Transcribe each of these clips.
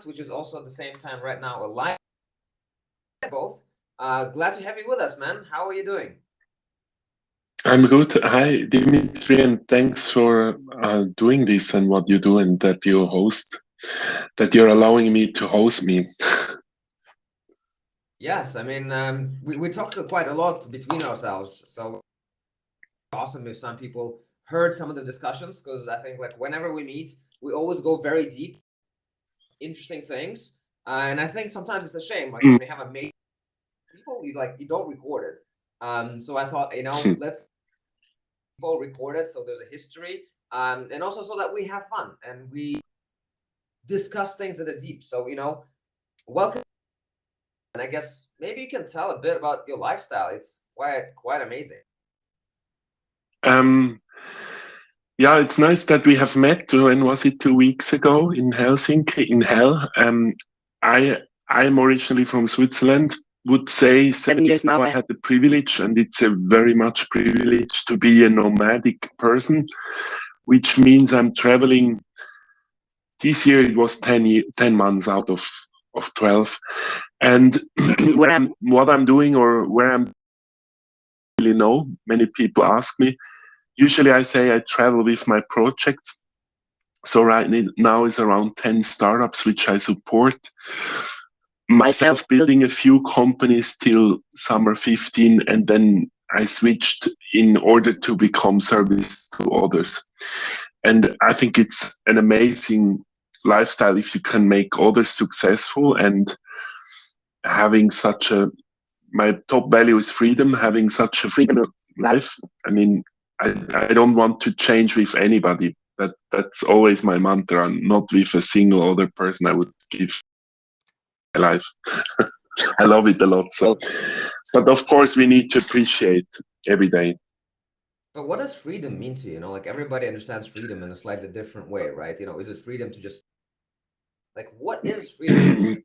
which is also at the same time right now a live both. Glad to have you with us, man. How are you doing? I'm good. Hi, Dimitri, and thanks for doing this and what you do and that you host, that you're allowing me to host me. Yes, I mean, we talked quite a lot between ourselves, so awesome if some people heard some of the discussions, because I think like whenever we meet, we always go very deep, interesting things, and I think sometimes it's a shame, like when you have amazing people, you don't record it. So I thought, let's people record it so there's a history, and also so that we have fun and we discuss things in the deep. So welcome, and I guess maybe you can tell a bit about your lifestyle. It's quite amazing. um, yeah, it's nice that we have met. When was it? 2 weeks ago in Helsinki, in Hell. I'm originally from Switzerland. Would say 7 years now I had the privilege, and it's a very much privilege to be a nomadic person, which means I'm traveling. This year it was 10 months out of 12. And what I'm doing or where I'm really know, many people ask me. Usually I say I travel with my projects. So right now is around 10 startups which I support. Myself building a few companies till summer 15, and then I switched in order to become service to others. And I think it's an amazing lifestyle if you can make others successful, and having such a, my top value is freedom, having such a freedom life. I mean, I don't want to change with anybody. That's always my mantra. Not with a single other person I would give my life. I love it a lot. So, but of course, we need to appreciate every day. But what does freedom mean to you? Like everybody understands freedom in a slightly different way, right? Is it freedom to just like what is freedom for you?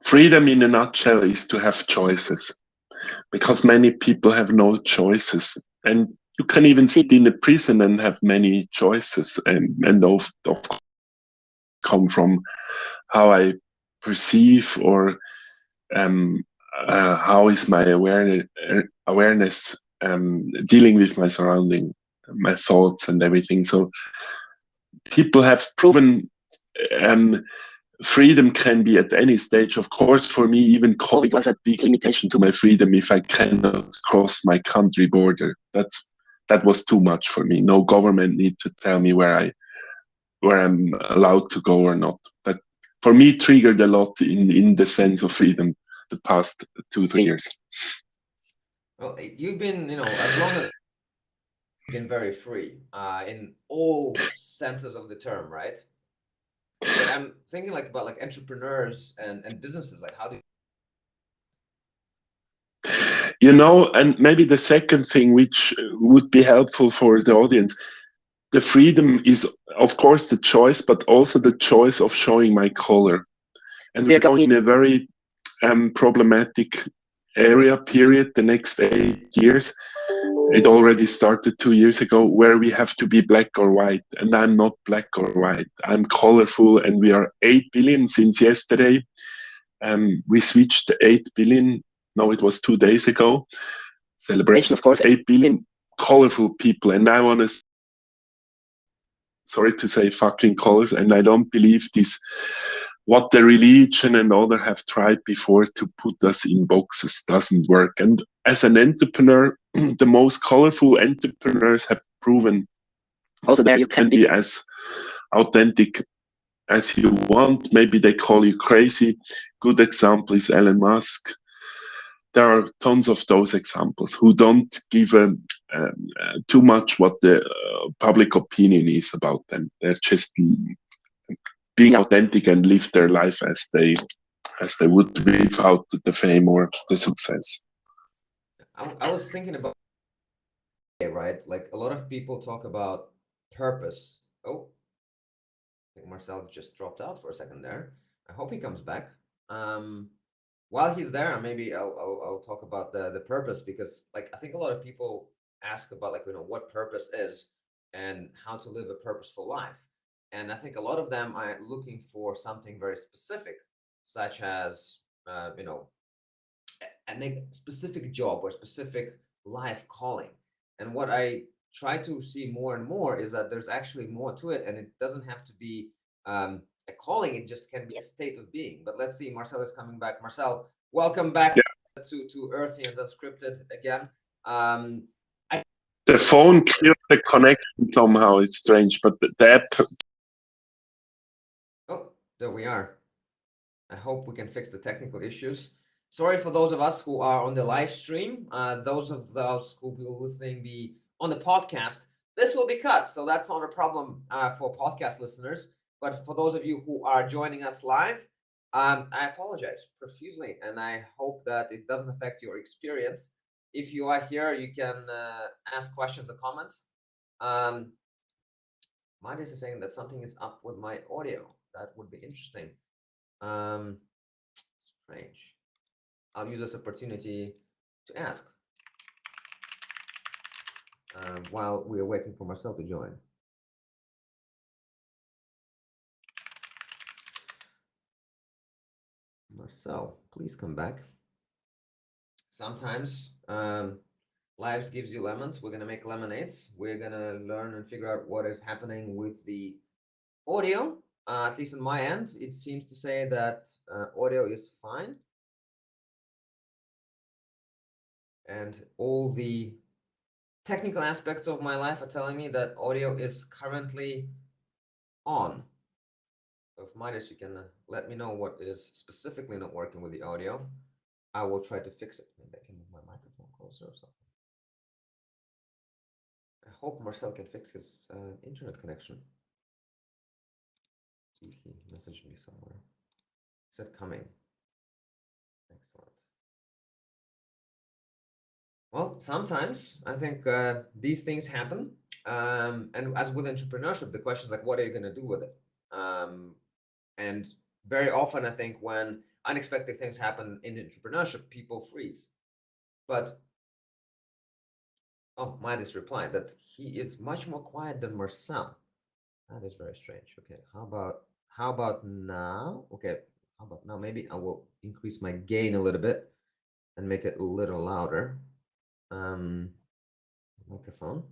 Freedom in a nutshell is to have choices, because many people have no choices. And you can even sit in a prison and have many choices, and of come from how I perceive, or um, how is my awareness dealing with my surrounding, my thoughts and everything. So people have proven um, freedom can be at any stage. Of course, for me, even COVID was a big limitation to my freedom. If I cannot cross my country border, that was too much for me. No government need to tell me where I'm allowed to go or not. That for me triggered a lot in the sense of freedom the past 2 3 years. Well, you've been, as long as you've been very free, in all senses of the term, right? But I'm thinking like about like entrepreneurs and businesses, like how do And maybe the second thing which would be helpful for the audience, the freedom is of course the choice, but also the choice of showing my color. And we're going in a very problematic area period the next 8 years. It already started 2 years ago, where we have to be black or white, and I'm not black or white. I'm colorful, and we are 8 billion since yesterday. We switched to 8 billion. No, it was 2 days ago. Celebration, of course, 8 billion colorful people. And I want to, sorry to say, fucking colors. And I don't believe this, what the religion and other have tried before to put us in boxes doesn't work. And as an entrepreneur, the most colorful entrepreneurs have proven also there you can be as authentic as you want. Maybe they call you crazy. Good example is Elon Musk. There are tons of those examples who don't give too much what the public opinion is about them. They're just being authentic and live their life as they would without the fame or the success. I was thinking about, right? Like a lot of people talk about purpose. Oh, I think Marcel just dropped out for a second there. I hope he comes back. Um, while he's there, maybe I'll talk about the purpose, because like I think a lot of people ask about like what purpose is and how to live a purposeful life. And I think a lot of them are looking for something very specific, such as, a specific job or specific life calling. And what I try to see more and more is that there's actually more to it, and it doesn't have to be a calling; it just can be a state of being. But let's see, Marcel is coming back. Marcel, welcome back to Earthians Unscripted again. The phone killed the connection somehow. It's strange, but the app. Oh, there we are. I hope we can fix the technical issues. Sorry for those of us who are on the live stream. Those of those who will listening be on the podcast, this will be cut, so that's not a problem for podcast listeners. But for those of you who are joining us live, I apologize profusely, and I hope that it doesn't affect your experience. If you are here, you can ask questions or comments. Midas is saying that something is up with my audio. That would be interesting. Strange. I'll use this opportunity to ask while we are waiting for Marcel to join. Marcel, please come back. Sometimes lives gives you lemons. We're gonna make lemonades. We're gonna learn and figure out what is happening with the audio. At least on my end, it seems to say that audio is fine. And all the technical aspects of my life are telling me that audio is currently on. So if Midas, you can let me know what is specifically not working with the audio. I will try to fix it. Maybe I can move my microphone closer or something. I hope Marcel can fix his internet connection. See if he messaged me somewhere. He said coming. Excellent. Well, sometimes I think these things happen. And as with entrepreneurship, the question is like, what are you going to do with it? And very often, I think when unexpected things happen in entrepreneurship, people freeze. But oh, Midas replied that he is much more quiet than Marcel. That is very strange. Okay, how about now? Okay, how about now? Maybe I will increase my gain a little bit and make it a little louder. Microphone,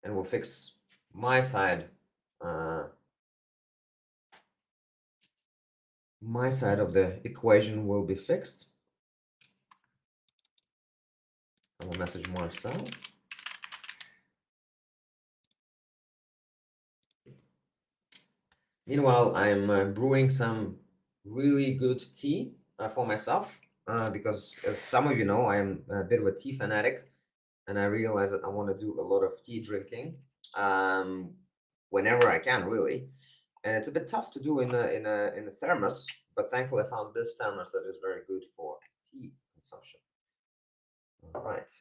and we'll fix my side. My side of the equation will be fixed. I will message Marcel. Meanwhile, I'm brewing some really good tea for myself because, as some of you know, I am a bit of a tea fanatic, and I realize that I want to do a lot of tea drinking whenever I can, really. And it's a bit tough to do in a thermos, but thankfully I found this thermos that is very good for tea consumption. All right,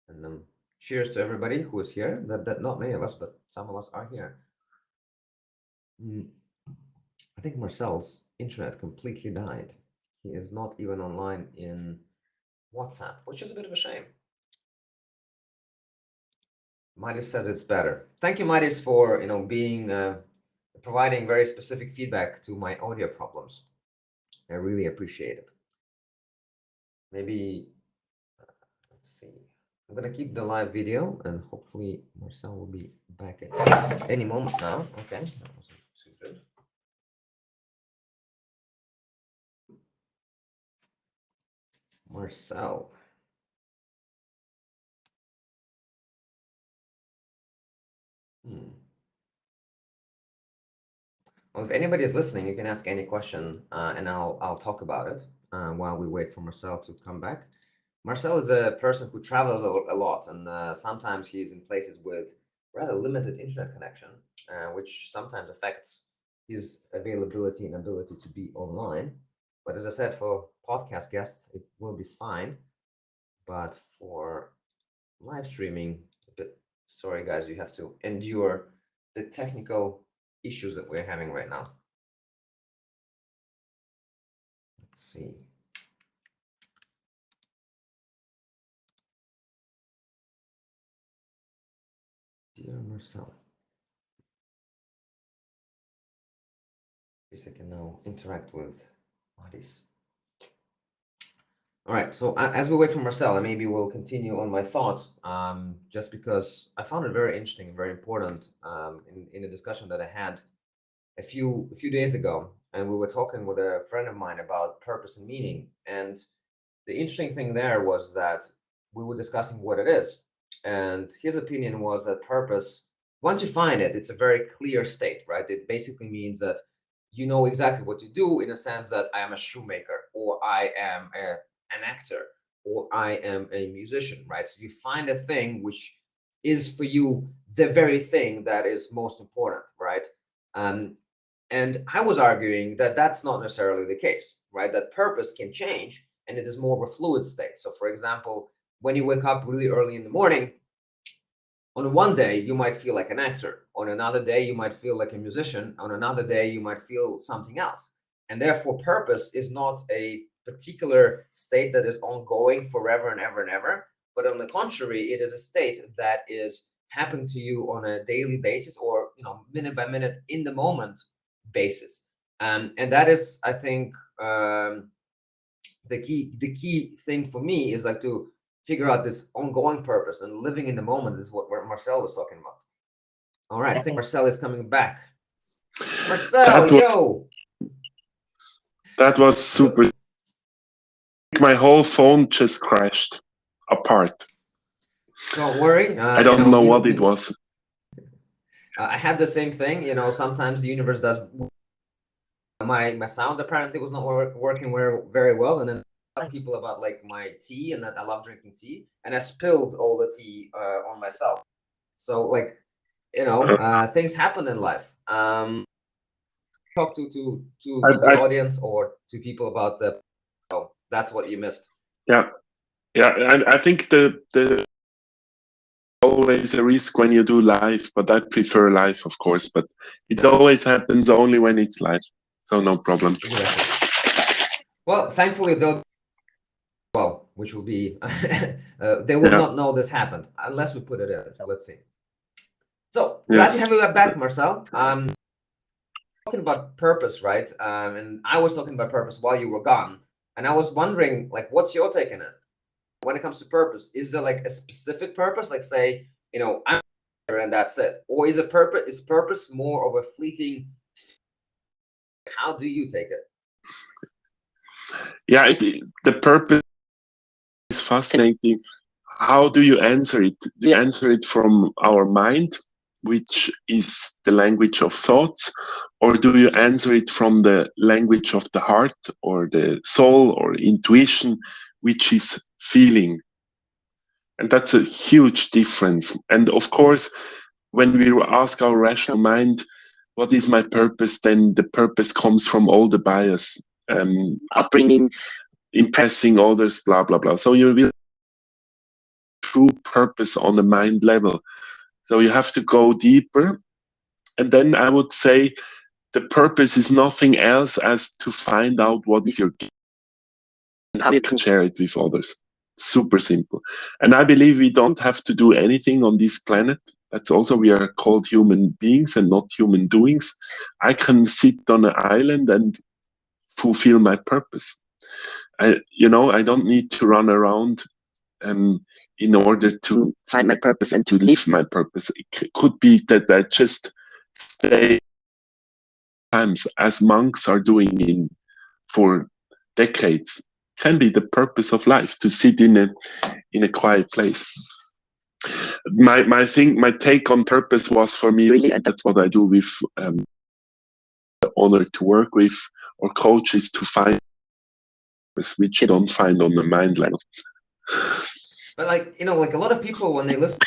and cheers to everybody who is here. That not many of us, but some of us are here. I think Marcel's internet completely died. He is not even online in WhatsApp, which is a bit of a shame. Midas says it's better. Thank you, Midas, for being providing very specific feedback to my audio problems. I really appreciate it. Maybe let's see. I'm gonna keep the live video, and hopefully Marcel will be back at any moment now. Okay, that wasn't too good. Marcel. Well, if anybody is listening, you can ask any question, and I'll talk about it while we wait for Marcel to come back. Marcel is a person who travels a lot, and sometimes he's in places with rather limited internet connection, which sometimes affects his availability and ability to be online. But as I said, for podcast guests, it will be fine. But for live streaming, sorry guys, you have to endure the technical issues that we're having right now. Let's see. Dear Marcel. I can now interact with bodies. All right, so as we wait for Marcel, maybe we'll continue on my thoughts, just because I found it very interesting and very important in a discussion that I had a few days ago, and we were talking with a friend of mine about purpose and meaning. And the interesting thing there was that we were discussing what it is, and his opinion was that purpose, once you find it, it's a very clear state, right? It basically means that you know exactly what to do, in a sense that I am a shoemaker, or I am an actor, or I am a musician, right? So you find a thing which is for you the very thing that is most important, right? And I was arguing that that's not necessarily the case, right? That purpose can change and it is more of a fluid state. So, for example, when you wake up really early in the morning, on one day you might feel like an actor, on another day you might feel like a musician, on another day you might feel something else. And therefore, purpose is not a particular state that is ongoing forever and ever and ever, but on the contrary, it is a state that is happening to you on a daily basis, or minute by minute, in the moment basis. And that is, I think, the key thing for me is like to figure out this ongoing purpose, and living in the moment is what Marcel was talking about. All right, I think Marcel is coming back. Marcel, yo! That was super. My whole phone just crashed apart. Don't worry. I don't know what it was. I had the same thing. Sometimes the universe does. My sound apparently was not working very well, and then people about like my tea, and that I love drinking tea, and I spilled all the tea on myself. So like, things happen in life. Talk to the audience or to people about the. Oh, that's what you missed. Yeah, and I think the always a risk when you do live, but I prefer live, of course. But it always happens only when it's live, so no problem. Exactly. Well, thankfully they'll. Well, which will be, they will not know this happened unless we put it in. So let's see. So glad to have you back, Marcel. Talking about purpose, right? And I was talking about purpose while you were gone, and I was wondering, like, what's your take on it when it comes to purpose? Is there like a specific purpose, like say, I'm here and that's it, or is purpose more of a fleeting? How do you take it? Yeah, the purpose is fascinating. How do you answer it? Do you answer it from our mind, which is the language of thoughts, or do you answer it from the language of the heart or the soul or intuition, which is feeling? And that's a huge difference. And of course, when we ask our rational mind, what is my purpose, then the purpose comes from all the bias, upbringing, impressing others, blah, blah, blah. So you will true purpose on the mind level. So you have to go deeper. And then I would say the purpose is nothing else as to find out what is your gift and how you can share it with others. Super simple. And I believe we don't have to do anything on this planet. That's also, we are called human beings and not human doings. I can sit on an island and fulfill my purpose. I don't need to run around in order to find my purpose and to live my purpose. It could be that I just stay times as monks are doing for decades. Can be the purpose of life, to sit in a quiet place. My take on purpose was, for me, really, and that's what I do with the honor to work with or coaches, to find purpose, which you don't find on the mind level. But like a lot of people, when they listen,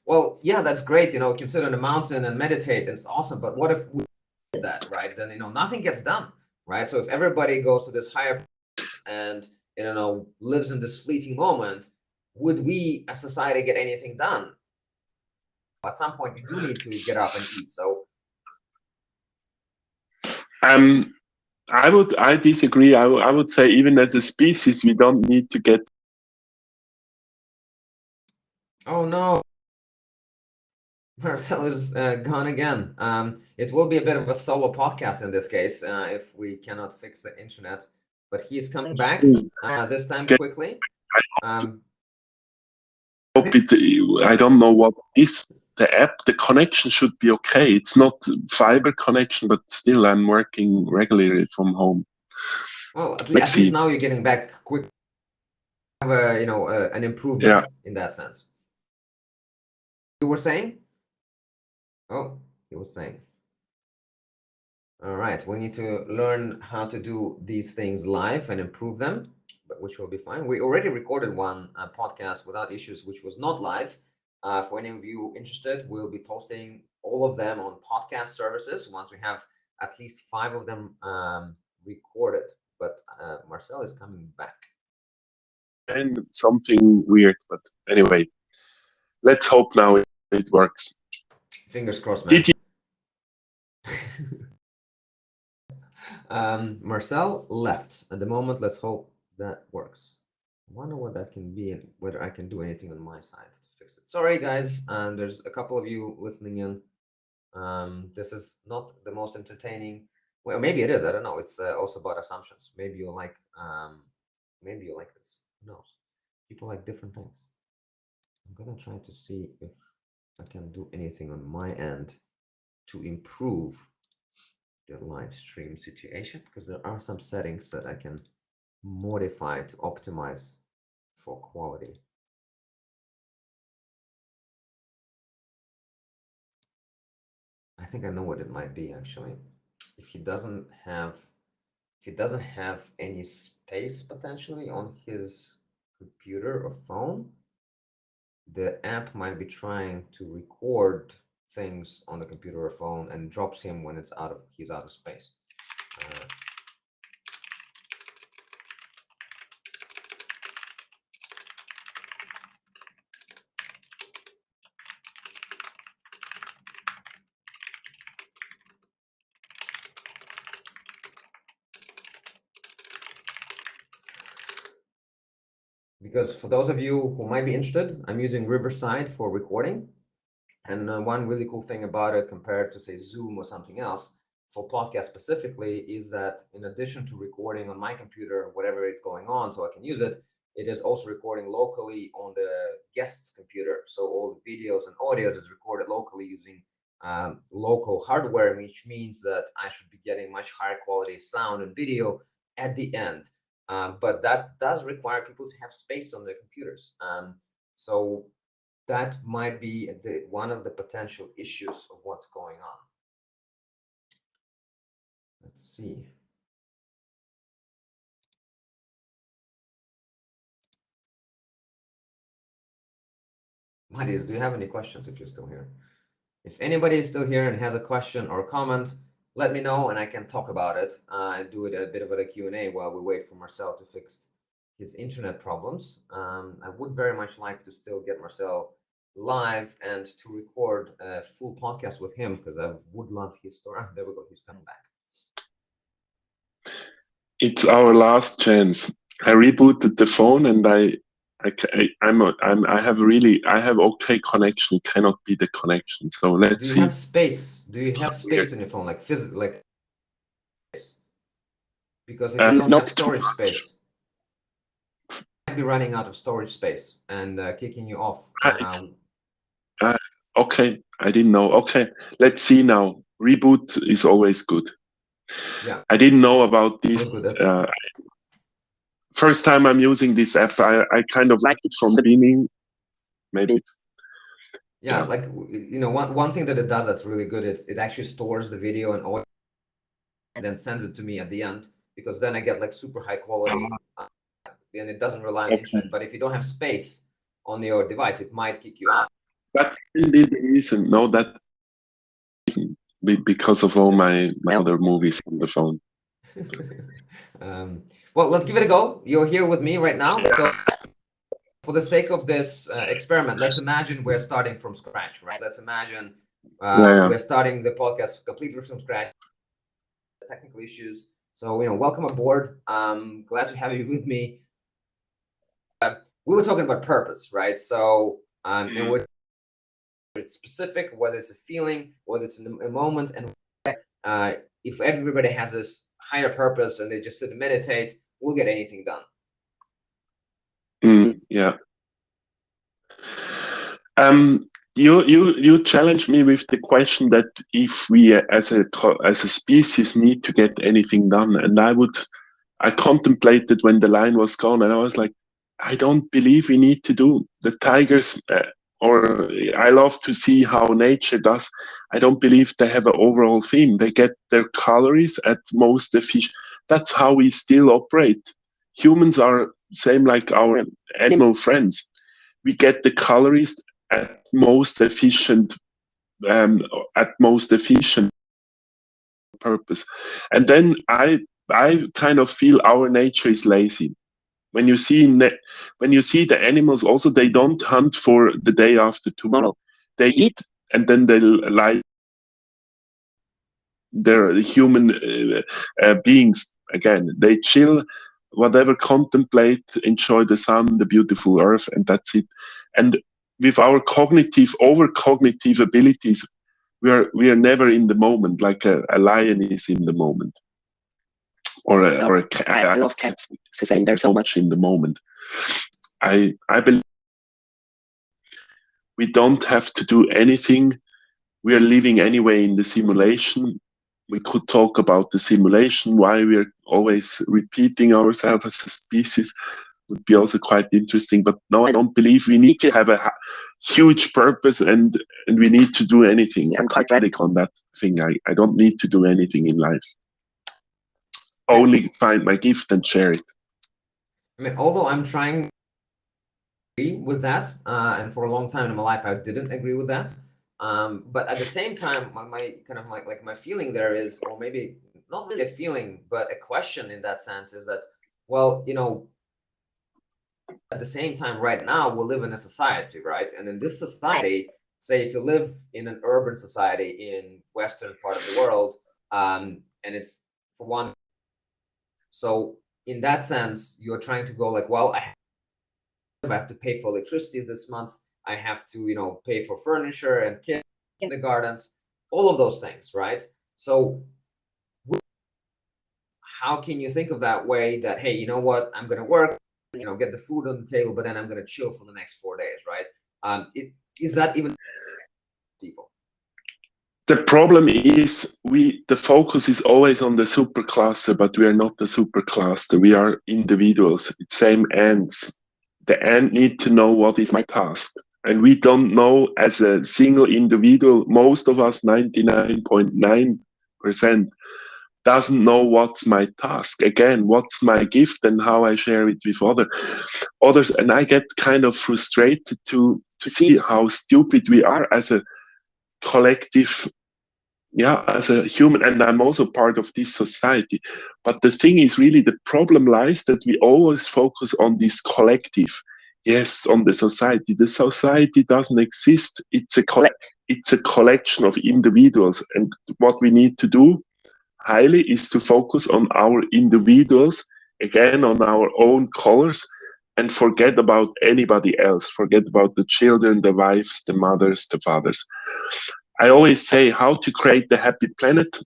well, yeah, that's great, can sit on a mountain and meditate, and it's awesome. But what if we do that, right? Then nothing gets done, right? So if everybody goes to this higher and lives in this fleeting moment, would we as society get anything done? At some point you do need to get up and eat. So I disagree. I would say, even as a species, we don't need to get. Oh no. Marcel is gone again. It will be a bit of a solo podcast in this case if we cannot fix the internet. But he's coming back this time quickly. I don't know what is the app. The connection should be okay. It's not fiber connection, but still I'm working regularly from home. Well, at least now you're getting back quick. Have an improvement in that sense. You were saying? Oh, you were saying. All right, we need to learn how to do these things live and improve them, but which will be fine. We already recorded one podcast without issues, which was not live. For any of you interested, we'll be posting all of them on podcast services once we have at least 5 of them recorded. But Marcel is coming back. And something weird, but anyway, let's hope now it works. Fingers crossed, man. Marcel left at the moment. Let's hope that works. I wonder what that can be and whether I can do anything on my side to fix it. Sorry, guys. And there's a couple of you listening in. This is not the most entertaining. Well, maybe it is. I don't know. It's also about assumptions. Maybe you like. Maybe you like this. Who knows? People like different things. I'm gonna try to see if I can do anything on my end to improve the live stream situation, because there are some settings that I can modify to optimize for quality. I think I know what it might be actually. If he doesn't have any space potentially on his computer or phone, the app might be trying to record things on the computer or phone and drops him when he's out of space. Because for those of you who might be interested, I'm using Riverside for recording. And one really cool thing about it compared to, say, Zoom or something else, for podcast specifically, is that in addition to recording on my computer, whatever it's going on, so I can use it, it is also recording locally on the guest's computer. So all the videos and audios is recorded locally using local hardware, which means that I should be getting much higher quality sound and video at the end. But that does require people to have space on their computers. So that might be one of the potential issues of what's going on. Let's see. Marius, do you have any questions if you're still here? If anybody is still here and has a question or a comment, let me know and I can talk about it. Do it a bit of a Q&A while we wait for Marcel to fix his internet problems. I would very much like to still get Marcel live and to record a full podcast with him, because I would love his story. There we go. He's coming back. It's our last chance. I rebooted the phone and I have okay connection. It cannot be the connection. So let's see. Do you have space? Do you have space on your phone, like physically? Because if you don't have storage space, you might be running out of storage space and kicking you off. Okay, I didn't know. Okay, let's see now. Reboot is always good. Yeah. I didn't know about this. First time I'm using this app, I kind of liked it from the beginning. Maybe. Yeah, like, you know, one thing that it does that's really good is it actually stores the video and audio and then sends it to me at the end, because then I get like super high quality and it doesn't rely on internet. But if you don't have space on your device, it might kick you out. That is the reason. No, that isn't because of all my other movies on the phone. Well, let's give it a go. You're here with me right now. So for the sake of this experiment, let's imagine we're starting from scratch, right? Let's imagine we're starting the podcast completely from scratch. Technical issues. So, you know, welcome aboard. Glad to have you with me. We were talking about purpose, right? So, and we're it's specific, whether it's a feeling, whether it's a moment, and if everybody has this higher purpose and they just sit and meditate, we'll get anything done. Yeah. You challenged me with the question that if we as a species need to get anything done, and I contemplated when the line was gone, and I was like, I don't believe we need to do the tigers. Or I love to see how nature does. I don't believe they have an overall theme. They get their calories at most efficient. That's how we still operate. Humans are same like our animal friends. We get the calories at most efficient purpose. And then I kind of feel our nature is lazy. When you see the animals, also they don't hunt for the day after tomorrow. They eat and then they lie. They're human beings again. They chill, whatever, contemplate, enjoy the sun, the beautiful earth, and that's it. And with our over cognitive abilities, we are never in the moment, like a lion is in the moment. Or a cat. I love cats saying they're so much in the moment. I believe we don't have to do anything. We are living anyway in the simulation. We could talk about the simulation, why we are always repeating ourselves as a species. Would be also quite interesting. But no, I don't believe we need to have a huge purpose and we need to do anything. I'm quite radical on that thing. I don't need to do anything in life. Only find my gift and share it. I mean, although I'm trying to agree with that, and for a long time in my life I didn't agree with that. But at the same time, my kind of like my feeling there is, or maybe not really a feeling, but a question in that sense is that, well, at the same time, right now we live in a society, right? And in this society, say if you live in an urban society in Western part of the world, and it's for one. So in that sense, you're trying to go like, well, I have to pay for electricity this month. I have to, pay for furniture and kindergartens, all of those things, right? So how can you think of that way that, hey, you know what, I'm going to work, get the food on the table, but then I'm going to chill for the next 4 days, right? Is that even people? The problem is the focus is always on the supercluster, but we are not the supercluster. We are individuals. It's same ants. The ant need to know what is my task. And we don't know as a single individual. Most of us, 99.9%, doesn't know what's my task. Again, what's my gift and how I share it with others. And I get kind of frustrated to see how stupid we are as a collective, as a human, and I'm also part of this society. But the thing is, really, the problem lies that we always focus on this collective. Yes, on the society. The society doesn't exist. It's a collection of individuals. And what we need to do highly is to focus on our individuals, again, on our own colors, and forget about anybody else. Forget about the children, the wives, the mothers, the fathers. I always say how to create the happy planet.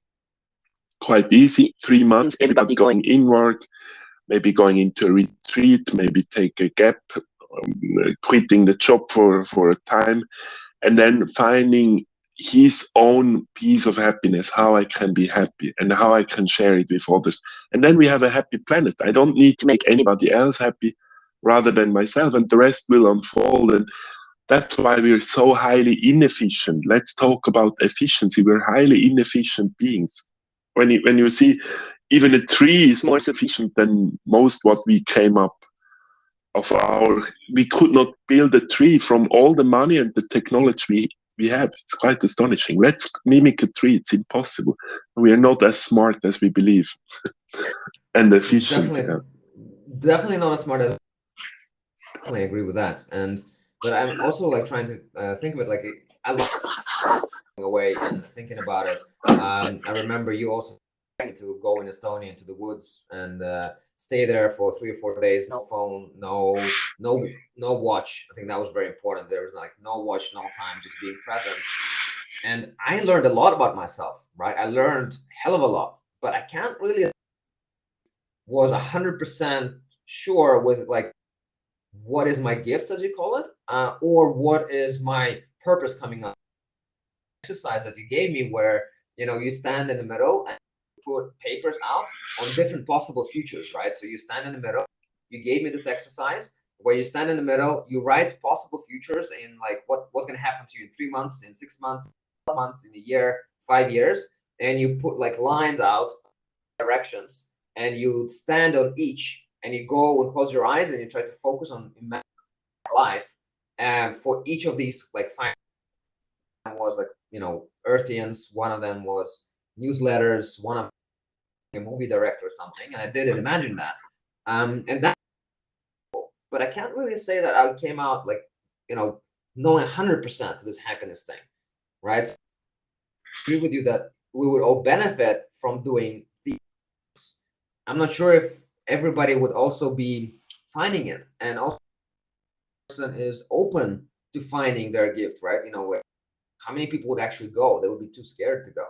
Quite easy. 3 months, everybody going inward, maybe going into a retreat, maybe take a gap, quitting the job for a time, and then finding his own piece of happiness, how I can be happy and how I can share it with others. And then we have a happy planet. I don't need to make anybody else happy rather than myself, and the rest will unfold. And that's why we're so highly inefficient. Let's talk about efficiency. We're highly inefficient beings. When you see, even a tree is more efficient than most what we came up of we could not build a tree from all the money and the technology we have. It's quite astonishing. Let's mimic a tree. It's impossible. We are not as smart as we believe and efficient. Definitely not as smart as. Definitely agree with that. But I'm also like trying to think of it like I love away and thinking about it. I remember you also to go in Estonia into the woods and stay there for 3 or 4 days. No phone, no watch. I think that was very important. There was like no watch, no time, just being present. And I learned a lot about myself, right? I learned hell of a lot, but I can't really was 100% sure with like what is my gift, as you call it, or what is my purpose coming up. Exercise that you gave me, where you stand in the middle and put papers out on different possible futures, right? So you stand in the middle. You gave me this exercise where you stand in the middle, you write possible futures in like what's going to happen to you in 3 months, in 6 months, 12 months, in a year, 5 years, and you put like lines out, directions, and you stand on each, and you go and close your eyes and you try to focus on life. And for each of these, like 5 was like Earthians, one of them was newsletters, one of a movie director or something, and I did it. Imagine that, and that. But I can't really say that I came out like knowing 100% to this happiness thing, right? So I agree with you that we would all benefit from doing these. I'm not sure if everybody would also be finding it, and also person is open to finding their gift, right? How many people would actually go? They would be too scared to go.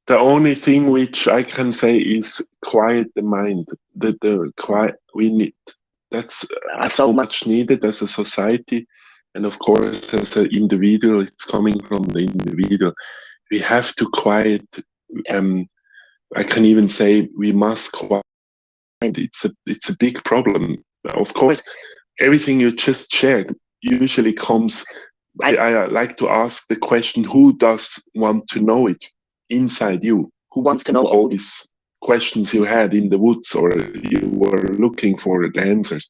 The only thing which I can say is quiet the mind. The quiet we need. That's so much needed as a society, and of course as an individual. It's coming from the individual. We have to quiet. I can even say we must quiet. It's a big problem. Of course, everything you just shared usually comes. I like to ask the question: who does want to know it inside you? Who wants to know all these questions you had in the woods, or you were looking for the answers?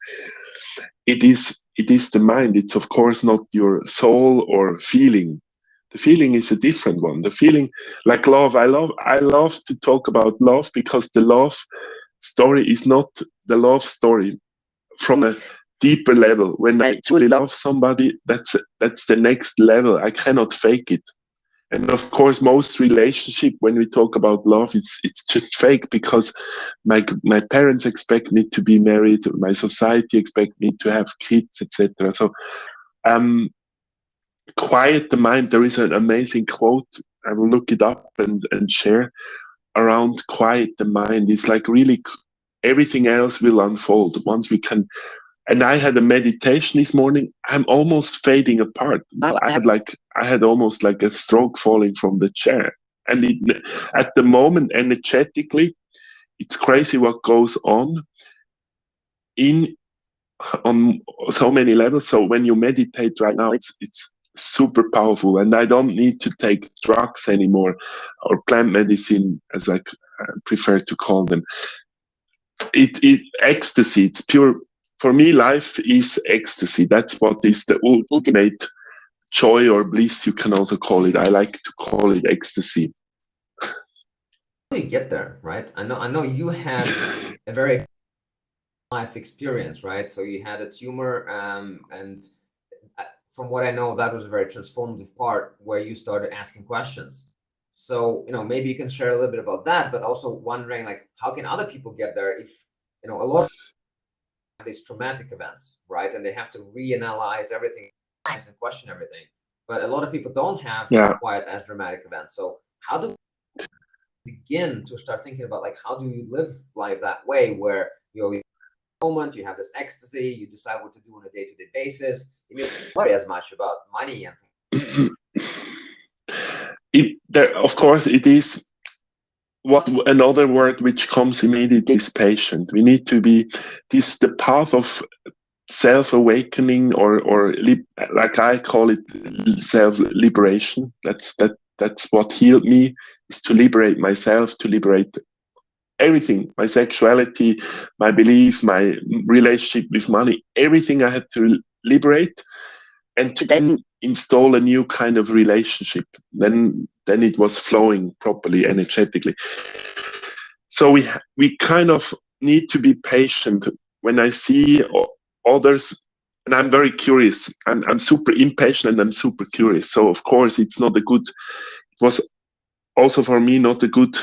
It is the mind. It's of course not your soul or feeling. The feeling is a different one. The feeling, like love, I love to talk about love, because the love story is not the love story from a deeper level. When I truly love somebody, that's the next level. I cannot fake it. And of course, most relationship, when we talk about love, it's just fake, because my parents expect me to be married, my society expect me to have kids, etc. So, quiet the mind. There is an amazing quote. I will look it up and share around quiet the mind. It's like really everything else will unfold once we can. And I had a meditation this morning. I'm almost fading apart. Now I had almost like a stroke falling from the chair. And at the moment, energetically, it's crazy what goes on so many levels. So when you meditate right now, it's super powerful. And I don't need to take drugs anymore, or plant medicine, as I prefer to call them. It ecstasy. It's pure. For me, life is ecstasy. That's what is the ultimate joy or bliss, you can also call it. I like to call it ecstasy. How do you get there, right? I know you had a very life experience, right? So you had a tumor, and from what I know, that was a very transformative part where you started asking questions. So maybe you can share a little bit about that, but also wondering like how can other people get there if a lot of these traumatic events, right? And they have to reanalyze everything and question everything. But a lot of people don't have quite as dramatic events. So how do we begin to start thinking about like how do you live life that way, where you moment you have this ecstasy, you decide what to do on a day-to-day basis, you don't worry as much about money and of course, it is. What another word which comes immediately is patient. We need to be the path of self-awakening, or like I call it, self-liberation. That's what healed me, is to liberate myself, to liberate everything, my sexuality, my belief, my relationship with money, everything I had to liberate, and to then install a new kind of relationship. Then it was flowing properly, energetically. So we kind of need to be patient. When I see others, and I'm very curious, I'm super impatient and I'm super curious. So of course it's not a good. It was also for me not a good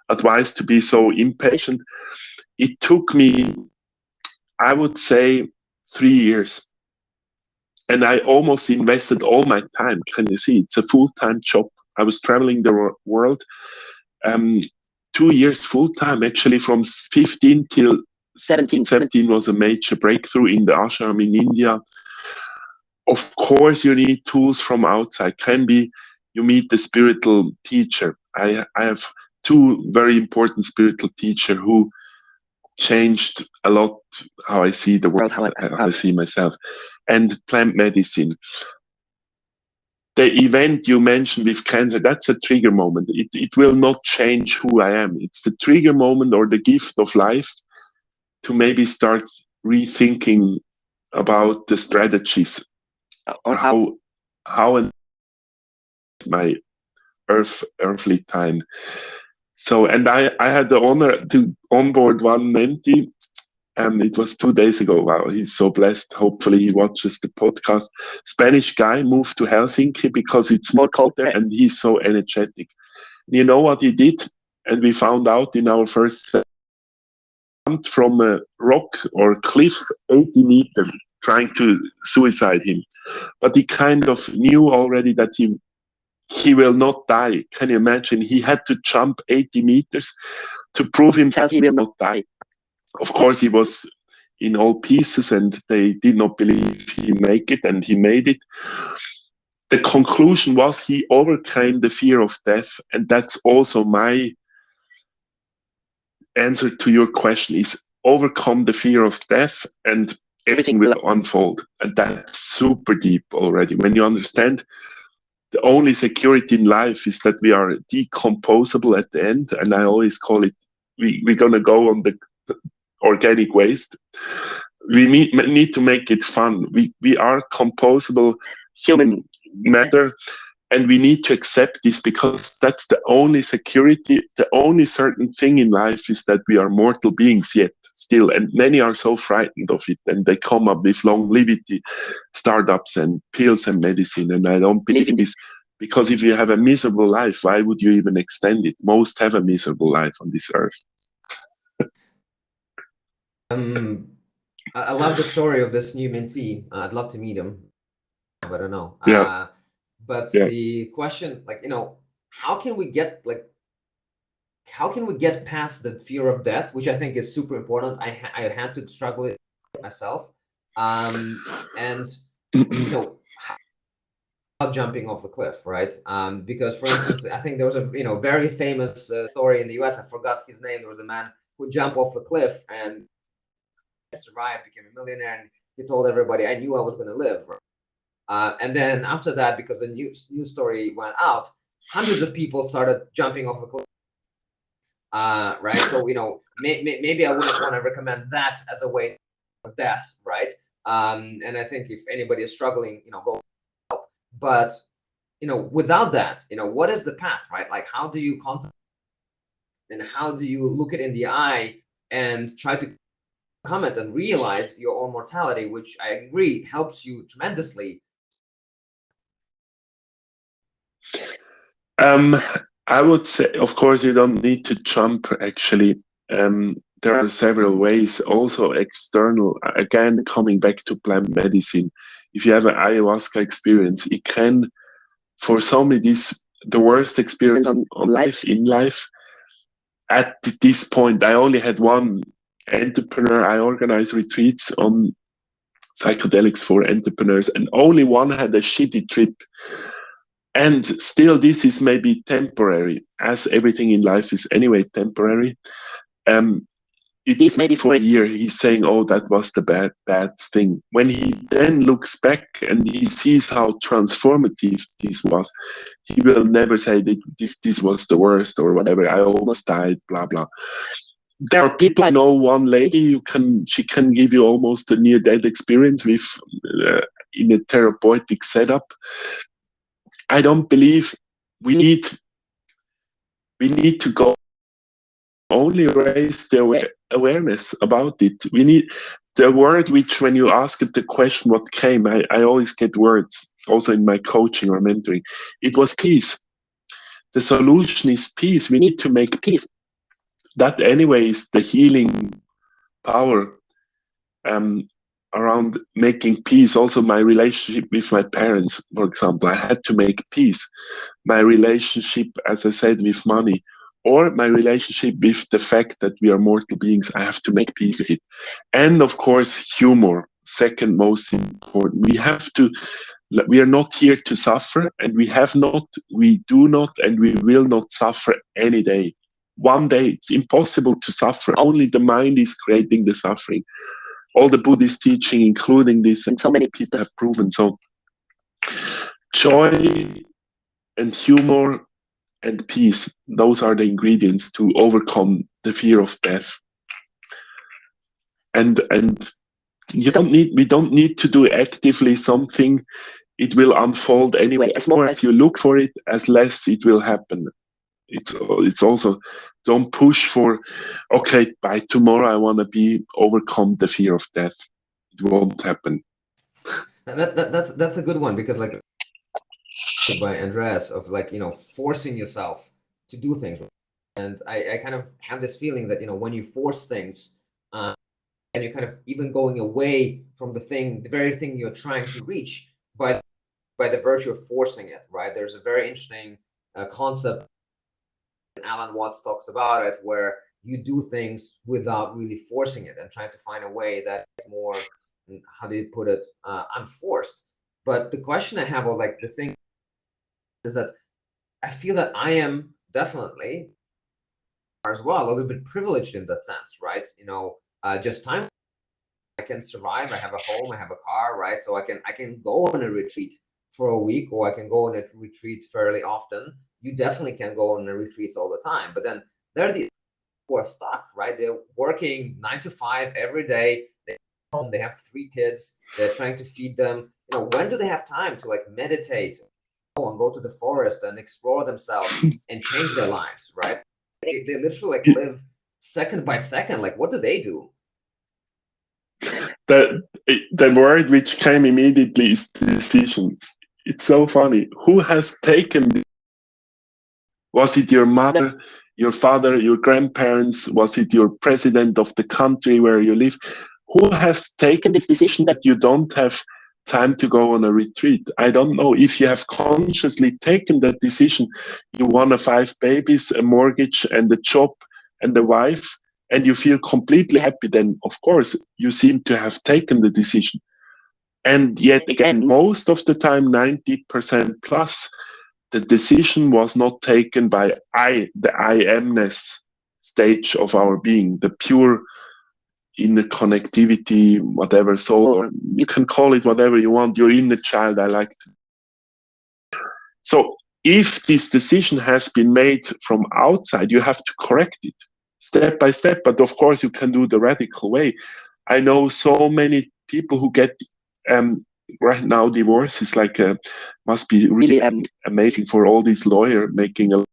advice to be so impatient. It took me, I would say, 3 years. And I almost invested all my time. Can you see? It's a full-time job. I was traveling the world. 2 years full-time, actually, from 15 till 17. 17 was a major breakthrough in the ashram in India. Of course, you need tools from outside. Can be you meet the spiritual teacher. I have 2 very important spiritual teachers who changed a lot how I see the world, how I see myself. And plant medicine. The event you mentioned with cancer, that's a trigger moment. It will not change who I am. It's the trigger moment or the gift of life to maybe start rethinking about the strategies or how my earthly time. So, and I had the honor to onboard one mentee. It was 2 days ago. Wow, he's so blessed. Hopefully he watches the podcast. Spanish guy moved to Helsinki because it's more cold there and he's so energetic. You know what he did? And we found out in our first jumped from a rock or cliff 80 meters trying to suicide him. But he kind of knew already that he will not die. Can you imagine? He had to jump 80 meters to prove himself he will not die. Of course, he was in all pieces and they did not believe he make it, and he made it. The conclusion was he overcame the fear of death, and that's also my answer to your question is overcome the fear of death and everything will unfold. And that's super deep already. When you understand the only security in life is that we are decomposable at the end, and I always call it, we're going to go on the organic waste. We need to make it fun. We are composable human matter, and we need to accept this because that's the only security. The only certain thing in life is that we are mortal beings yet still, and many are so frightened of it, and they come up with longevity startups and pills and medicine, and I don't believe in this. Because if you have a miserable life, why would you even extend it? Most have a miserable life on this earth. I love the story of this new mentee. I'd love to meet him. I don't know. Yeah. The question, how can we get past the fear of death, which I think is super important. I had to struggle with myself. And jumping off a cliff, right? Because for instance, I think there was a very famous story in the US. I forgot his name. There was a man who jumped off a cliff and survived, became a millionaire, and he told everybody, "I knew I was going to live." And then after that, because the news story went out, hundreds of people started jumping off a cliff. Right? So maybe I wouldn't want to recommend that as a way of death, right? And I think if anybody is struggling, go help. But without that, what is the path, right? Like, how do you contemplate, and how do you look it in the eye and try to comment and realize your own mortality, which I agree helps you tremendously? I would say, of course, you don't need to jump, actually. There are several ways, also external. Again, coming back to plant medicine, if you have an ayahuasca experience, it can, for some, it is the worst experience on life, in life. At this point, I only had one entrepreneur. I organize retreats on psychedelics for entrepreneurs, and only one had a shitty trip. And still, this is maybe temporary, as everything in life is anyway temporary. It is maybe for a year he's saying, "Oh, that was the bad thing." When he then looks back and he sees how transformative this was, he will never say that this was the worst or whatever. I almost died, blah blah. There are people, I know one lady she can give you almost a near-death experience with in a therapeutic setup. I don't believe we need to go only raise the awareness about it. We need the word which, when you ask it the question, what came, I always get words, also in my coaching or mentoring. It was peace. the solution is peace. We need to make peace. That anyway is the healing power around making peace. Also, my relationship with my parents, for example, I had to make peace. My relationship, as I said, with money, or my relationship with the fact that we are mortal beings, I have to make peace with it. And of course, humor, second most important. We are not here to suffer, and we do not, and we will not suffer any day. One day, it's impossible to suffer. Only the mind is creating the suffering. All the Buddhist teaching, including this, and so many people have proven. So, joy and humor and peace, those are the ingredients to overcome the fear of death. And we don't need to do actively something. It will unfold anyway. As more as you look for it, as less it will happen. It's also, don't push for, okay, by tomorrow I want to overcome the fear of death. It won't happen. That's a good one, because like by Andreas of like, forcing yourself to do things. And I kind of have this feeling that, when you force things, and you're kind of even going away from the very thing you're trying to reach by the virtue of forcing it, right? There's a very interesting concept, Alan Watts talks about it, where you do things without really forcing it and trying to find a way that is more, how do you put it, unforced. But the question I have, or like the thing is that I feel that I am definitely as well a little bit privileged in that sense, right? Just time, I can survive. I have a home, I have a car, right? So I can go on a retreat for a week, or I can go on a retreat fairly often. You definitely can go on a retreats all the time, but then there are the who are stuck, right? They're working 9 to 5 every day. They have 3 kids. They're trying to feed them. When do they have time to like meditate and go to the forest and explore themselves and change their lives, right? They literally like live second by second. Like, what do they do? The word which came immediately is decision. It's so funny. Who has taken this? Was it your mother, your father, your grandparents? Was it your president of the country where you live? Who has taken this decision that you don't have time to go on a retreat? I don't know. If you have consciously taken that decision, you want 5 babies, a mortgage, and a job, and a wife, and you feel completely happy, then of course you seem to have taken the decision. And yet again, most of the time, 90% plus, the decision was not taken by the I amness stage of our being, the pure inner connectivity, whatever soul, or you can call it whatever you want, your inner child, I like to. So if this decision has been made from outside, you have to correct it step by step. But of course, you can do the radical way. I know so many people who get right now divorces, like must be really amazing for all these lawyers making a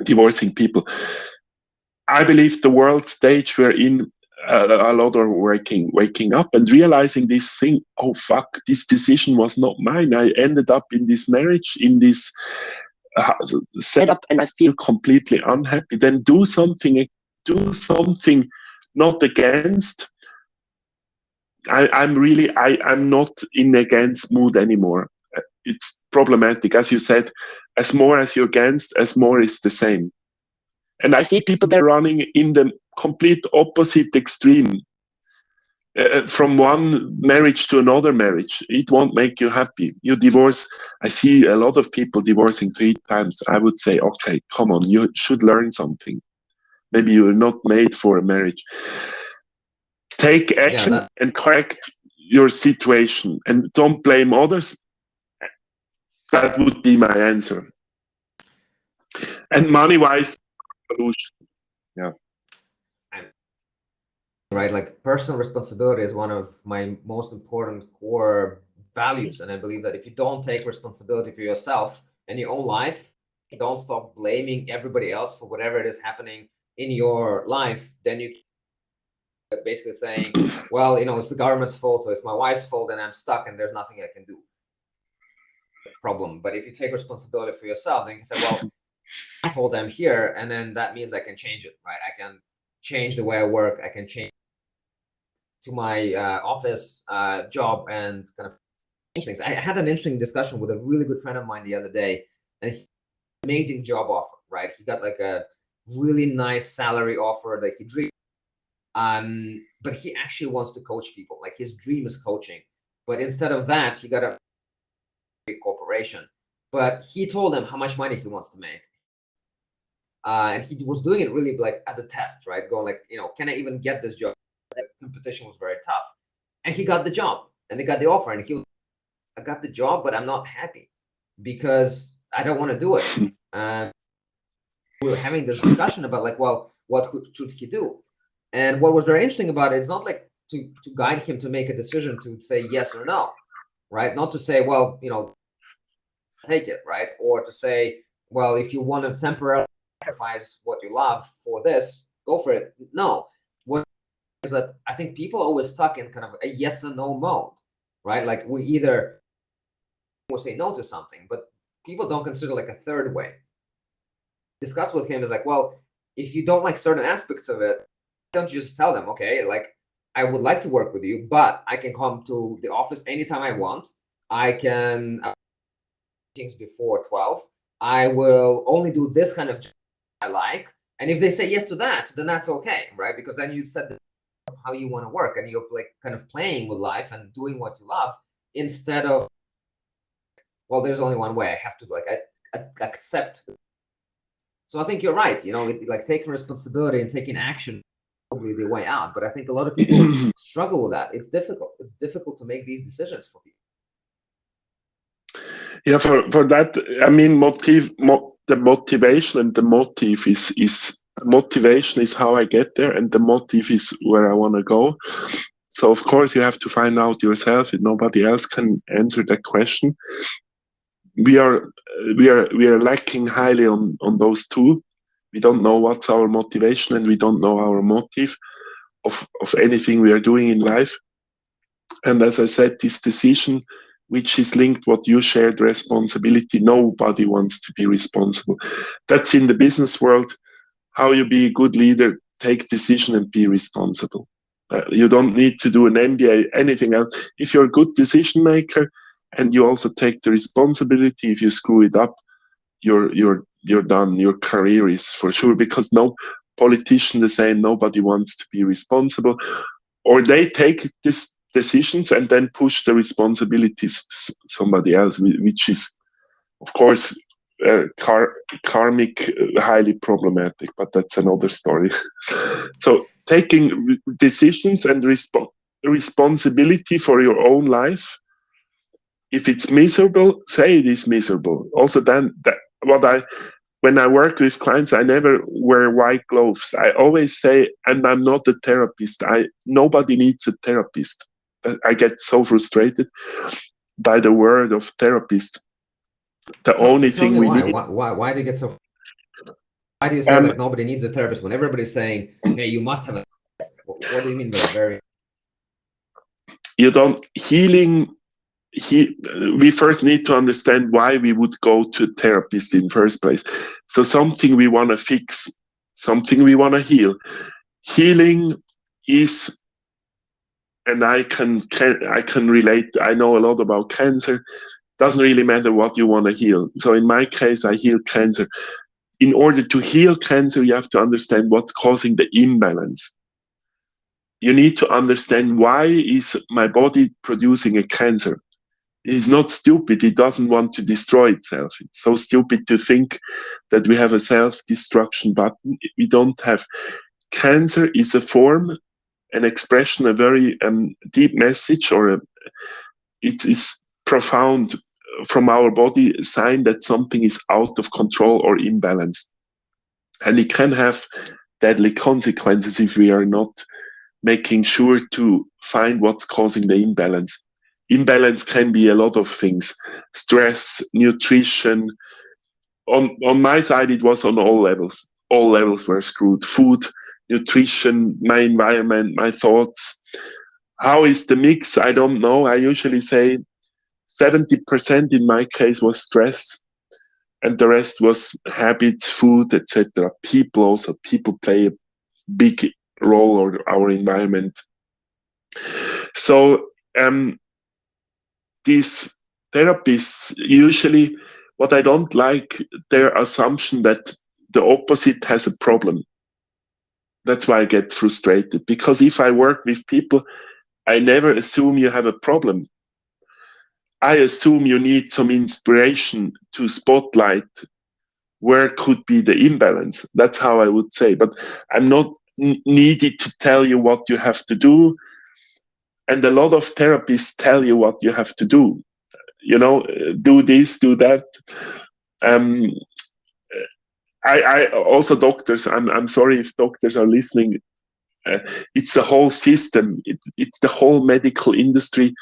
divorcing people. I believe the world stage we're in, a lot are waking up and realizing this thing. Oh fuck, this decision was not mine. I ended up in this marriage, in this setup, and I feel completely unhappy. Then do something not against. I'm not in against mood anymore. It's problematic. As you said, as more as you're against, as more is the same. And I see people that are running in the complete opposite extreme. From one marriage to another marriage, it won't make you happy. You divorce. I see a lot of people divorcing 3 times. I would say, okay, come on, you should learn something. Maybe you're not made for a marriage. Take action and correct your situation, and don't blame others. That would be my answer. And money-wise, solution. Yeah. Right, like personal responsibility is one of my most important core values, and I believe that if you don't take responsibility for yourself and your own life, don't stop blaming everybody else for whatever it is happening in your life, then you basically saying, well, it's the government's fault, so it's my wife's fault, and I'm stuck, and there's nothing I can do. problem. But if you take responsibility for yourself, then you can say, well, I told them here, and then that means I can change it, right? I can change the way I work. I can change to my office job and kind of change things. I had an interesting discussion with a really good friend of mine the other day, and he had an amazing job offer, right? He got like a really nice salary offer that he dreamed. But he actually wants to coach people. Like his dream is coaching. But instead of that, he got a big corporation. But he told them how much money he wants to make. And he was doing it really like as a test, right? Going like, can I even get this job? The competition was very tough. And he got the job and they got the offer. And he was, I got the job, but I'm not happy because I don't want to do it. We were having this discussion about like, well, what should he do? And what was very interesting about it is not like to guide him to make a decision to say yes or no, right? Not to say, well, take it, right? Or to say, well, if you want to temporarily sacrifice what you love for this, go for it. No. What is that I think people are always stuck in kind of a yes or no mode, right? Like we either will say no to something, but people don't consider like a third way. Discuss with him is like, well, if you don't like certain aspects of it, don't you just tell them, okay, like I would like to work with you, but I can come to the office anytime I want. I can things before 12. I will only do this kind of job I like. And if they say yes to that, then that's okay, right? Because then you set the how you want to work and you're like kind of playing with life and doing what you love instead of, well, there's only one way. I have to like accept. So I think you're right. Like taking responsibility and taking action probably the way out, but I think a lot of people struggle with that. It's difficult to make these decisions for people. Yeah, for that, I mean, the motivation and the motive is motivation is how I get there, and the motive is where I want to go. So of course you have to find out yourself, and nobody else can answer that question. We are lacking highly on those two. We don't know what's our motivation, and we don't know our motive of anything we are doing in life. And as I said, this decision, which is linked what you shared, responsibility, nobody wants to be responsible. That's in the business world. How you be a good leader, take decision and be responsible. You don't need to do an MBA, anything else. If you're a good decision maker and you also take the responsibility, if you screw it up, you're done. Your career is for sure, because no politician the same, nobody wants to be responsible, or they take these decisions and then push the responsibilities to somebody else, which is, of course, karmic, highly problematic, but that's another story. So taking decisions and responsibility for your own life. If it's miserable, say it is miserable. Also, then when I work with clients, I never wear white gloves. I always say, and I'm not a therapist. Nobody needs a therapist. I get so frustrated by the word of therapist. The only thing we need. Why do you get so? Why do you say like nobody needs a therapist when everybody's saying, "Hey, you must have a therapist"? What do you mean by that? You don't healing. We first need to understand why we would go to a therapist in the first place. So something we want to fix, something we want to heal. Healing is, and I can relate. I know a lot about cancer. Doesn't really matter what you want to heal. So in my case, I heal cancer. In order to heal cancer, you have to understand what's causing the imbalance. You need to understand, why is my body producing a cancer? It's not stupid. It doesn't want to destroy itself. It's so stupid to think that we have a self-destruction button. We don't have. Cancer is a form, an expression, a very deep message, or it's profound from our body, a sign that something is out of control or imbalanced. And it can have deadly consequences if we are not making sure to find what's causing the imbalance. Imbalance can be a lot of things: stress, nutrition. On my side, it was on all levels. All levels were screwed: food, nutrition, my environment, my thoughts. How is the mix? I don't know. I usually say 70% in my case was stress, and the rest was habits, food, etc. People play a big role, or our environment. So these therapists usually, what I don't like, their assumption that the opposite has a problem. That's why I get frustrated, because if I work with people, I never assume you have a problem. I assume you need some inspiration to spotlight where could be the imbalance. That's how I would say. But I'm not needed to tell you what you have to do. And a lot of therapists tell you what you have to do. You know, do this, do that. I also, doctors, I'm sorry if doctors are listening. It's the whole system. It's the whole medical industry.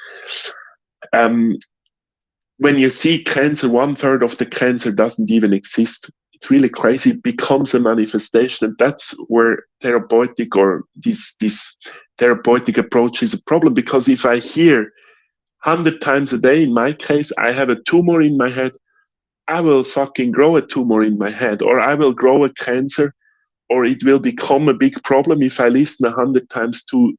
When you see cancer, 1/3 of the cancer doesn't even exist. It's really crazy. It becomes a manifestation, and that's where therapeutic, or this therapeutic approach is a problem. Because if I hear 100 times a day, in my case, I have a tumor in my head, I will fucking grow a tumor in my head, or I will grow a cancer, or it will become a big problem. If I listen 100 times to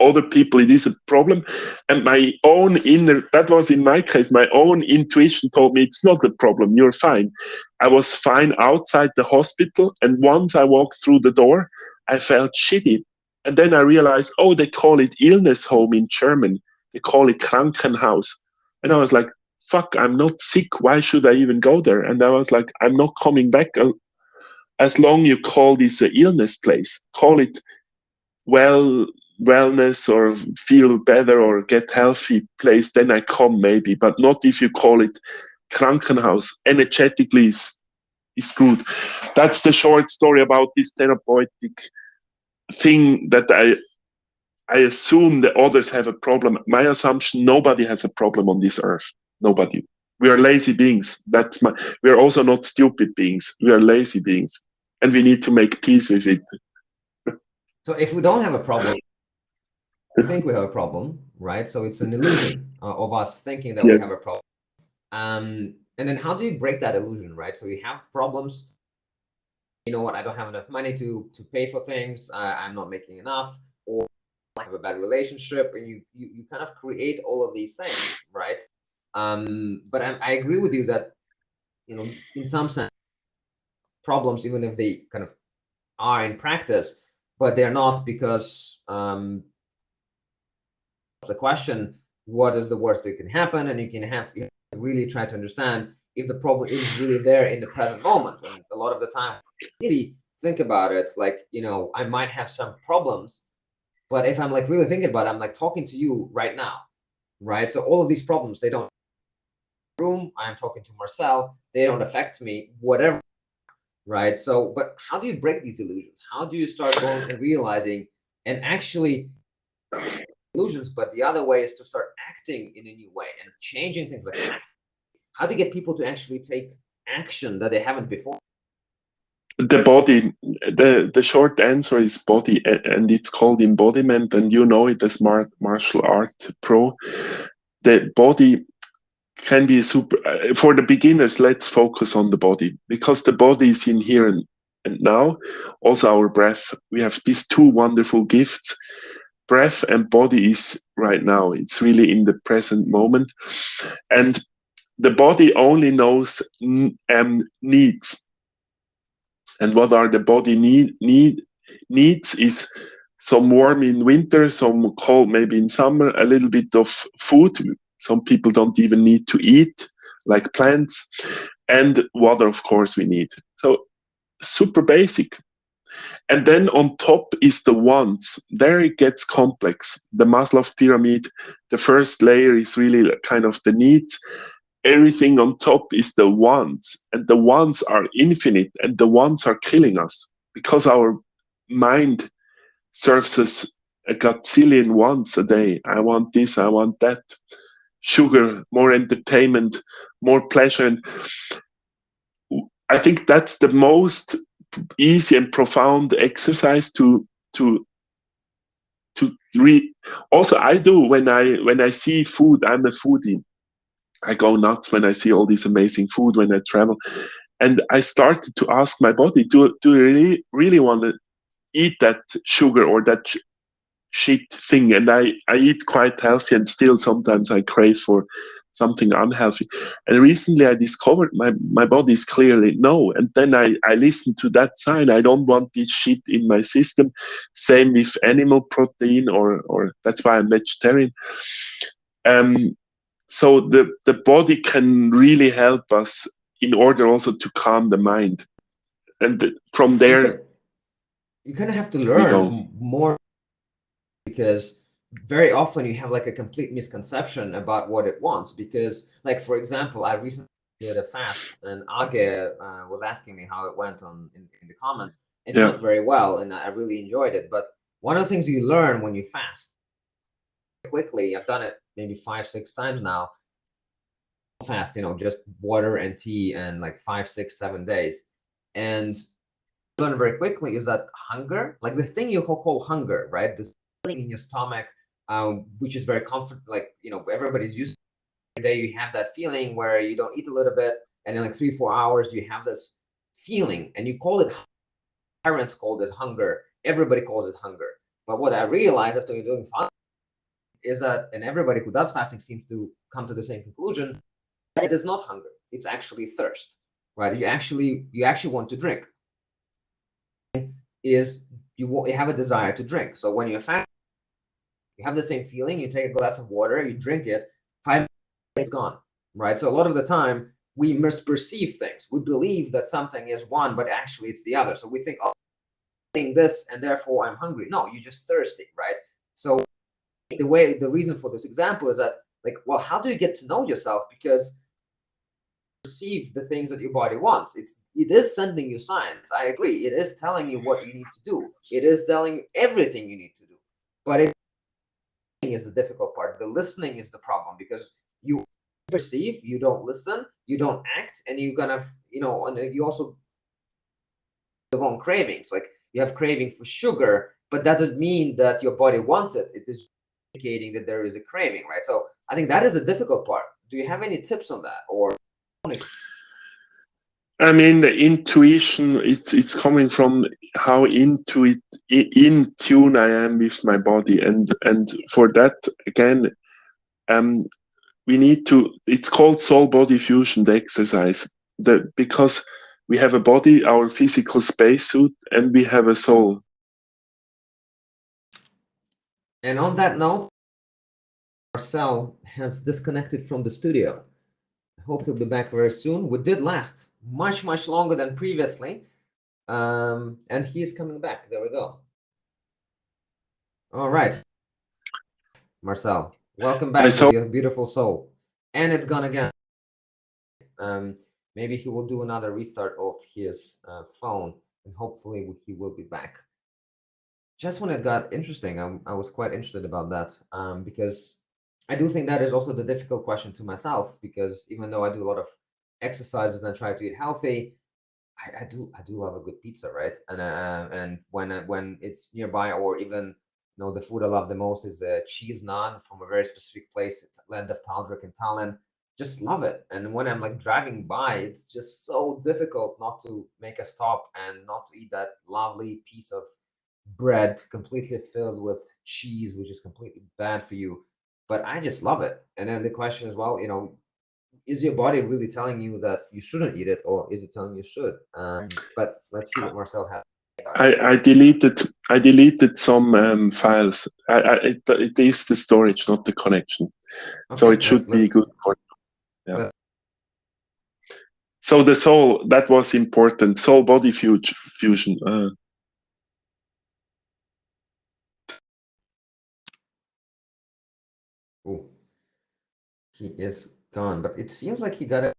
other people, it is a problem. And my own inner, that was in my case, my own intuition told me it's not a problem, you're fine. I was fine outside the hospital, and once I walked through the door, I felt shitty. And then I realized, oh, they call it illness home in German. They call it Krankenhaus. And I was like, fuck, I'm not sick. Why should I even go there? And I was like, I'm not coming back as long you call this an illness place. Call it wellness or feel better or get healthy place, then I come maybe, but not if you call it Krankenhaus. Energetically is good. That's the short story about this therapeutic thing, that I assume the others have a problem. My assumption, nobody has a problem on this earth. Nobody. We are lazy beings. We are also not stupid beings. We are lazy beings, and we need to make peace with it. So if we don't have a problem, we think we have a problem, right? So it's an illusion of us thinking that we have a problem. And then how do you break that illusion, right? So you have problems. You know what? I don't have enough money to pay for things. I'm not making enough, or I have a bad relationship, and you kind of create all of these things, right? But I agree with you that, you know, in some sense, problems, even if they kind of are in practice, but they're not, because the question, what is the worst that can happen? And you have to really try to understand if the problem is really there in the present moment. And a lot of the time, really think about it, like, you know, I might have some problems, but if I'm like really thinking about it, I'm like talking to you right now, right? So all of these problems, they don't room, I'm talking to Marcel, they don't affect me, whatever, right? So, but how do you break these illusions? How do you start going and realizing and actually illusions, but the other way is to start acting in a new way and changing things, like how do you get people to actually take action that they haven't before? The body, the short answer is body, and it's called embodiment, and you know it as martial art pro. The body can be for the beginners. Let's focus on the body, because the body is in here and now. Also our breath. We have these two wonderful gifts. Breath and body is right now. It's really in the present moment, and the body only knows needs. And what are the body needs is some warm in winter, some cold maybe in summer, a little bit of food. Some people don't even need to eat, like plants, and water, of course, we need. So super basic. And then on top is the wants. There it gets complex. The Maslow pyramid, the first layer is really kind of the needs. Everything on top is the wants, and the wants are infinite, and the wants are killing us, because our mind serves us a gazillion wants a day. I want this, I want that, sugar, more entertainment, more pleasure. And I think that's the most easy and profound exercise to read. Also, I do when I see food. I'm a foodie. I go nuts when I see all this amazing food when I travel. And I started to ask my body, do I really want to eat that sugar or that shit thing? And I eat quite healthy, and still sometimes I crave for something unhealthy. And recently I discovered my body is clearly no. And then I listened to that sign. I don't want this shit in my system. Same with animal protein, or that's why I'm vegetarian. So the body can really help us in order also to calm the mind. And from there, you kind of have to we go. learn more, because very often you have like a complete misconception about what it wants. Because, like, for example, I recently did a fast, and Age was asking me how it went in the comments. It went very well, and I really enjoyed it. But one of the things you learn when you fast quickly, I've done it maybe 5-6 times now, fast, just water and tea, and like 5, 6, 7 days, and learn very quickly is that hunger, like the thing you call hunger, right? This feeling in your stomach, which is very comfort, like, everybody's used to it. Every day you have that feeling where you don't eat a little bit, and in like 3-4 hours you have this feeling, and you call it, parents called it hunger, everybody calls it hunger. But what I realized after doing fasting is that, and everybody who does fasting seems to come to the same conclusion, it is not hunger, it's actually thirst, right? You actually want to drink, is you have a desire to drink. So when you're fasting, you have the same feeling, you take a glass of water, you drink it, 5 minutes, it's gone, right? So a lot of the time we misperceive things. We believe that something is one, but actually it's the other. So we think, oh, I'm eating this and therefore I'm hungry. No, you're just thirsty, right? So the reason for this example is that, like, well, how do you get to know yourself? Because perceive the things that your body wants. It is sending you signs. I agree. It is telling you what you need to do. It is telling you everything you need to do. But it is the difficult part. The listening is the problem, because you perceive, you don't listen, you don't act, and you're gonna, and you also the wrong cravings. Like, you have craving for sugar, but that doesn't mean that your body wants it. It is indicating that there is a craving, right? So I think that is the difficult part. Do you have any tips on that, or? I mean, the intuition, it's coming from how in tune I am with my body, and for that, again, we need to. It's called soul body fusion, the exercise, because we have a body, our physical spacesuit, and we have a soul. And on that note, Marcel has disconnected from the studio. I hope he'll be back very soon. We did last much longer than previously, and he's coming back. There we go. All right, Marcel, welcome back with your beautiful soul. And it's gone again. Maybe he will do another restart of his phone, and hopefully he will be back. Just when it got interesting, I was quite interested about that, because I do think that is also the difficult question to myself, because even though I do a lot of exercises and I try to eat healthy, I do love a good pizza, right? And when it's nearby, or even, the food I love the most is a cheese naan from a very specific place. It's Land of Taldrick in Tallinn. Just love it. And when I'm like driving by, it's just so difficult not to make a stop and not to eat that lovely piece of bread completely filled with cheese, which is completely bad for you. But I just love it. And then the question is, well, is your body really telling you that you shouldn't eat it, or is it telling you should? But let's see what Marcel has. I deleted some files. It is the storage, not the connection. Okay, so it should be good for you. Yeah. So the soul, that was important. Soul body fusion. Oh, he is gone, but it seems like he got a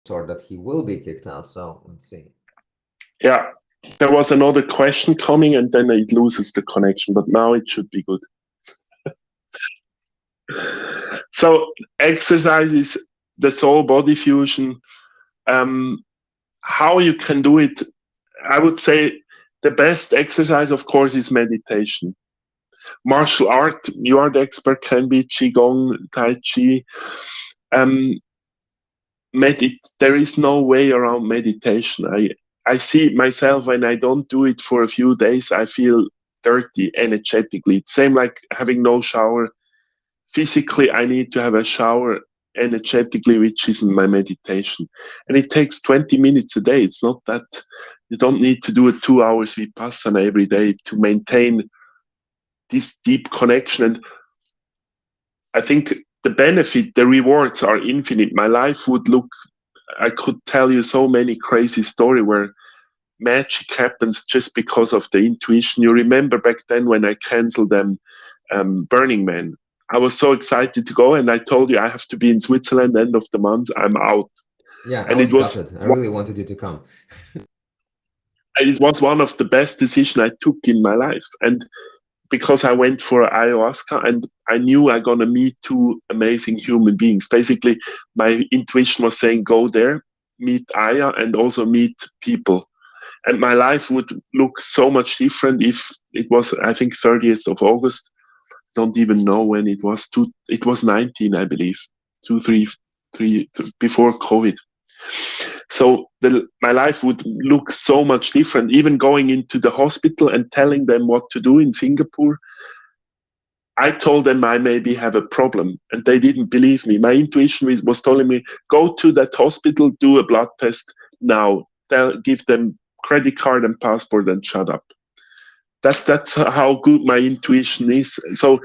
sort that he will be kicked out. So let's see. Yeah, there was another question coming, and then it loses the connection. But now it should be good. So exercise is the soul body fusion. How you can do it, I would say the best exercise, of course, is meditation. Martial art, you are the expert, can be Qigong, Tai Chi. There is no way around meditation. I see myself when I don't do it for a few days, I feel dirty energetically. It's same like having no shower. Physically, I need to have a shower energetically, which is my meditation. And it takes 20 minutes a day. It's not that you don't need to do a 2 hours vipassana every day to maintain this deep connection. And I think the benefit, the rewards are infinite. My life would look, I could tell you so many crazy stories where magic happens just because of the intuition. You remember back then when I canceled Burning Man. I was so excited to go, and I told you I have to be in Switzerland end of the month. I'm out. Yeah, and I was gutted. I really wanted you to come. It was one of the best decisions I took in my life, and because I went for ayahuasca, and I knew I'm gonna meet two amazing human beings. Basically, my intuition was saying, "Go there, meet Aya, and also meet people." And my life would look so much different if it was, I think, 30th of August. Don't even know when it was. It was 19, I believe, 3 before COVID. So my life would look so much different. Even going into the hospital and telling them what to do in Singapore, I told them I maybe have a problem, and they didn't believe me. My intuition was telling me, go to that hospital, do a blood test now, give them credit card and passport, and shut up. That's how good my intuition is. So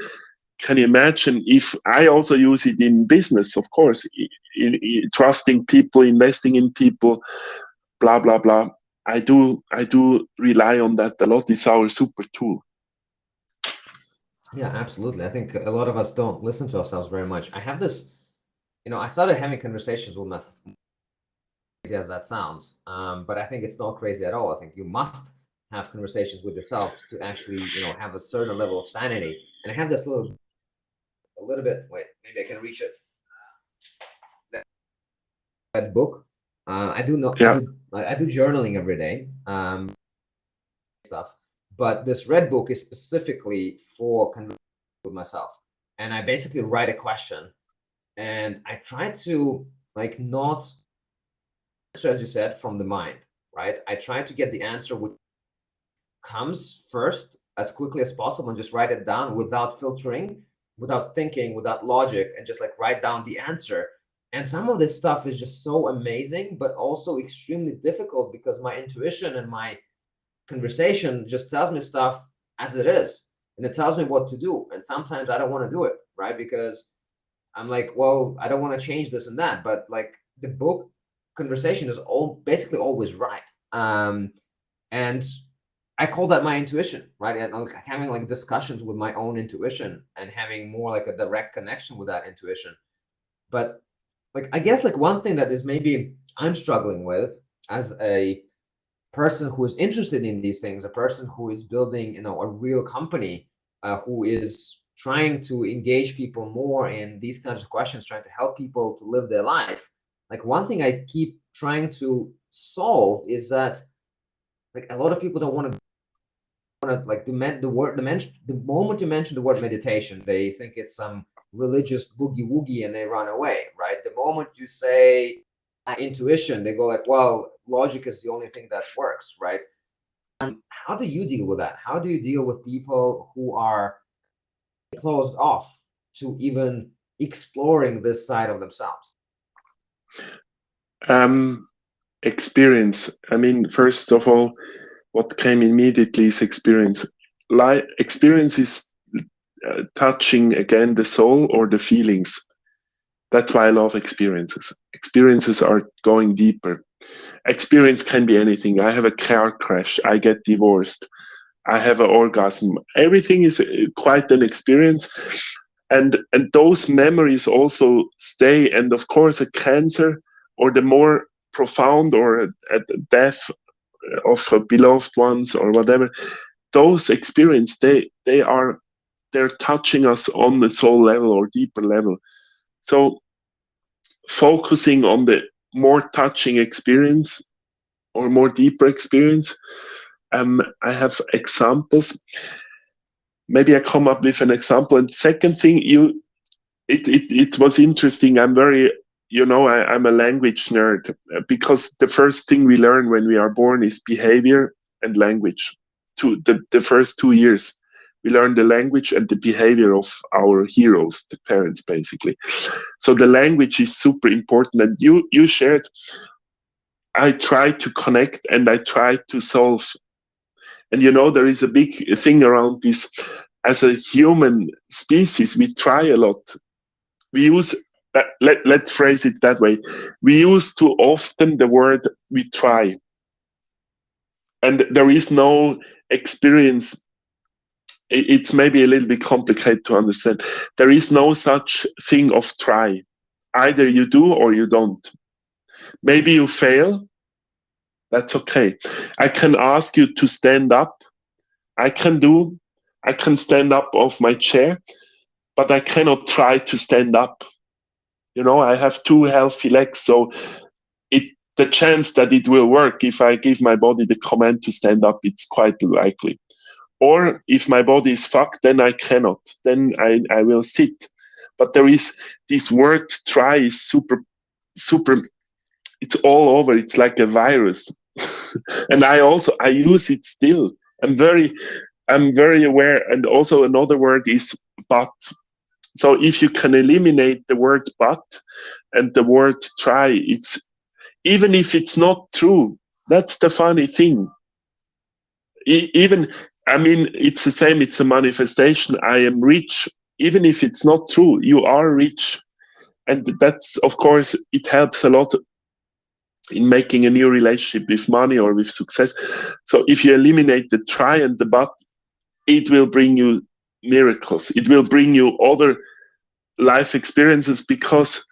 can you imagine if I also use it in business, of course, in trusting people, investing in people, blah, blah, blah. I do rely on that a lot. It's our super tool. Yeah, absolutely. I think a lot of us don't listen to ourselves very much. I have this, I started having conversations with my, crazy as that sounds, but I think it's not crazy at all. I think you must have conversations with yourself to actually, have a certain level of sanity. And I have this a little bit, wait, maybe I can reach it. That book. I do not, Yeah. I do journaling every day, stuff. But this red book is specifically for conversing with myself, and I basically write a question, and I try to not, as you said, from the mind, right? I try to get the answer which comes first as quickly as possible and just write it down without filtering, without thinking, without logic, and just write down the answer. And some of this stuff is just so amazing, but also extremely difficult because my intuition and my conversation just tells me stuff as it is, and it tells me what to do. And sometimes I don't want to do it, right? Because I'm like, well, I don't want to change this and that. But the book conversation is basically always right. And I call that my intuition, right? And having discussions with my own intuition and having more a direct connection with that intuition. But I guess one thing that is maybe I'm struggling with as a person who is interested in these things, a person who is building, a real company, who is trying to engage people more in these kinds of questions, trying to help people to live their life. One thing I keep trying to solve is that a lot of people don't want to the moment you mention the word meditation, they think it's some religious boogie woogie and they run away, right? The moment you say intuition, they go well, logic is the only thing that works, right? And how do you deal with that? How do you deal with people who are closed off to even exploring this side of themselves? Experience. I mean, first of all, what came immediately is experience. Experience is touching again the soul or the feelings. That's why I love experiences. Experiences are going deeper. Experience can be anything. I have a car crash. I get divorced. I have an orgasm. Everything is quite an experience. And those memories also stay. And of course, a cancer or the more profound or a death of beloved ones or whatever, those experiences, they're touching us on the soul level or deeper level. So focusing on the more touching experience or more deeper experience, I have examples. Maybe I come up with an example. And second thing, it was interesting. I'm very, I'm a language nerd because the first thing we learn when we are born is behavior and language. The first 2 years, we learn the language and the behavior of our heroes, the parents, basically. So the language is super important. And you shared, I try to connect and I try to solve. And there is a big thing around this. As a human species, we try a lot. We use, let's phrase it that way. We use too often the word we try. And there is no experience. It's maybe a little bit complicated to understand. There is no such thing of try. Either you do or you don't. Maybe you fail. That's okay. I can ask you to stand up. I can stand up off my chair, but I cannot try to stand up. I have 2 healthy legs, so the chance that it will work if I give my body the command to stand up, it's quite likely. Or if my body is fucked, then I cannot. Then I will sit. But there is this word try is super, super, it's all over. It's like a virus. And I use it still. I'm very aware. And also another word is but. So if you can eliminate the word but and the word try, even if it's not true, that's the funny thing. It's the same, it's a manifestation. I am rich. Even if it's not true, you are rich. And that's, of course, it helps a lot in making a new relationship with money or with success. So if you eliminate the try and the but, it will bring you miracles. It will bring you other life experiences because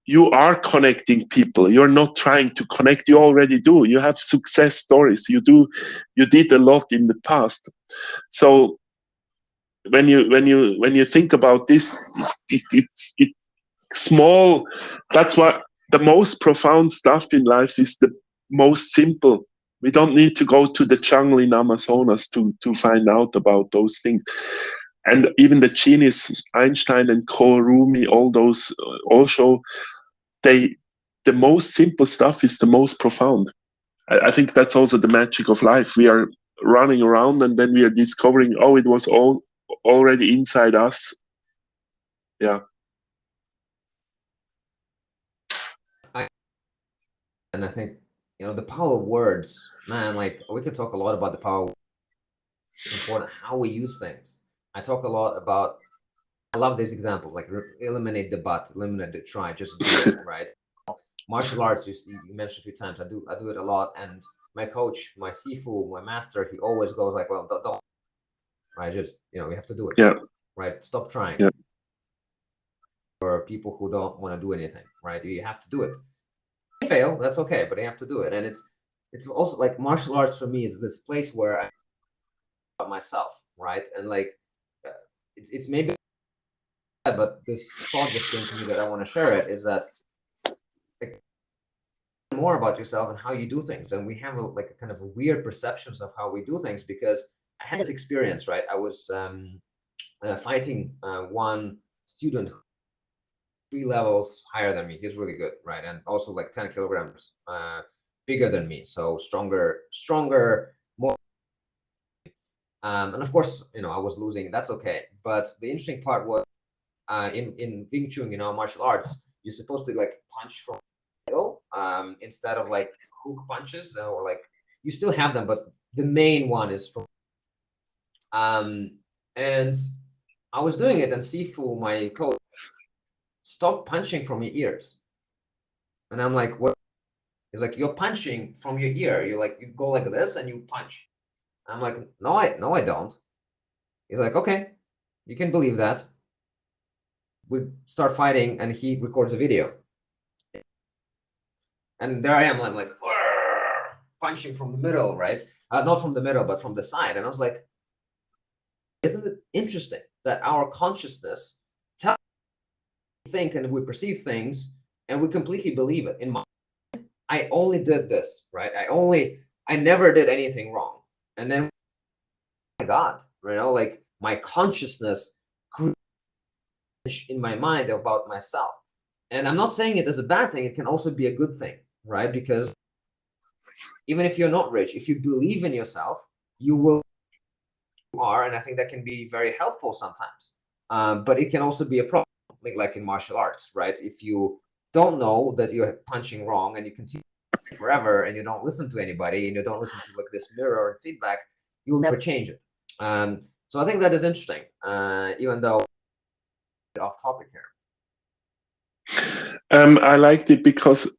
you are connecting people. You're not trying to connect. You already do. You have success stories. You did a lot in the past. So when you think about this, it's small. That's what the most profound stuff in life is, the most simple. We don't need to go to the jungle in Amazonas to find out about those things. And even the genius Einstein and co, Rumi, all those also, the most simple stuff is the most profound. I think that's also the magic of life. We are running around and then we are discovering, oh, it was all already inside us. Yeah. And I think, the power of words, man, like we could talk a lot about the power of words. It's important how we use things. I talk a lot about, I love these examples, like eliminate the but, eliminate the try, just do it, right? Martial arts, you mentioned a few times, I do it a lot. And my coach, my Sifu, my master, he always goes like, well, don't, right? Just, you have to do it. Yeah. Right? Stop trying. Yeah. For people who don't want to do anything, right? You have to do it. If you fail, that's okay, but you have to do it. And it's also like martial arts for me is this place where I about myself, right? And like it's maybe, but this thought just came to me that I want to share it, is that like, more about yourself and how you do things. And we have a kind of weird perceptions of how we do things, because I had this experience, right? I was fighting one student 3 levels higher than me. He's really good, right? And also like 10 kilograms bigger than me, so stronger, more. And of course, I was losing. That's okay. But the interesting part was in Wing Chun, martial arts, you're supposed to like punch from the middle instead of like hook punches, or like you still have them, but the main one is from. And I was doing it, and Sifu, my coach, stop punching from your ears. And I'm like, what? He's like, you're punching from your ear. You go like this and you punch. I'm like, no, I don't. He's like, okay, you can believe that. We start fighting, and he records a video. And there I am, I'm like, punching from the middle, right? Not from the middle, but from the side. And I was like, isn't it interesting that our consciousness tells us we think and we perceive things, and we completely believe it. In my mind, I only did this, right? I never did anything wrong. And then, oh my God, like my consciousness grew in my mind about myself. And I'm not saying it as a bad thing. It can also be a good thing, right? Because even if you're not rich, if you believe in yourself, you will are, and I think that can be very helpful sometimes. But it can also be a problem, like in martial arts, right? If you don't know that you're punching wrong and you continue forever and you don't listen to anybody and you don't listen to like this mirror and feedback, you will never change it. So I think that is interesting, even though off topic here. I liked it because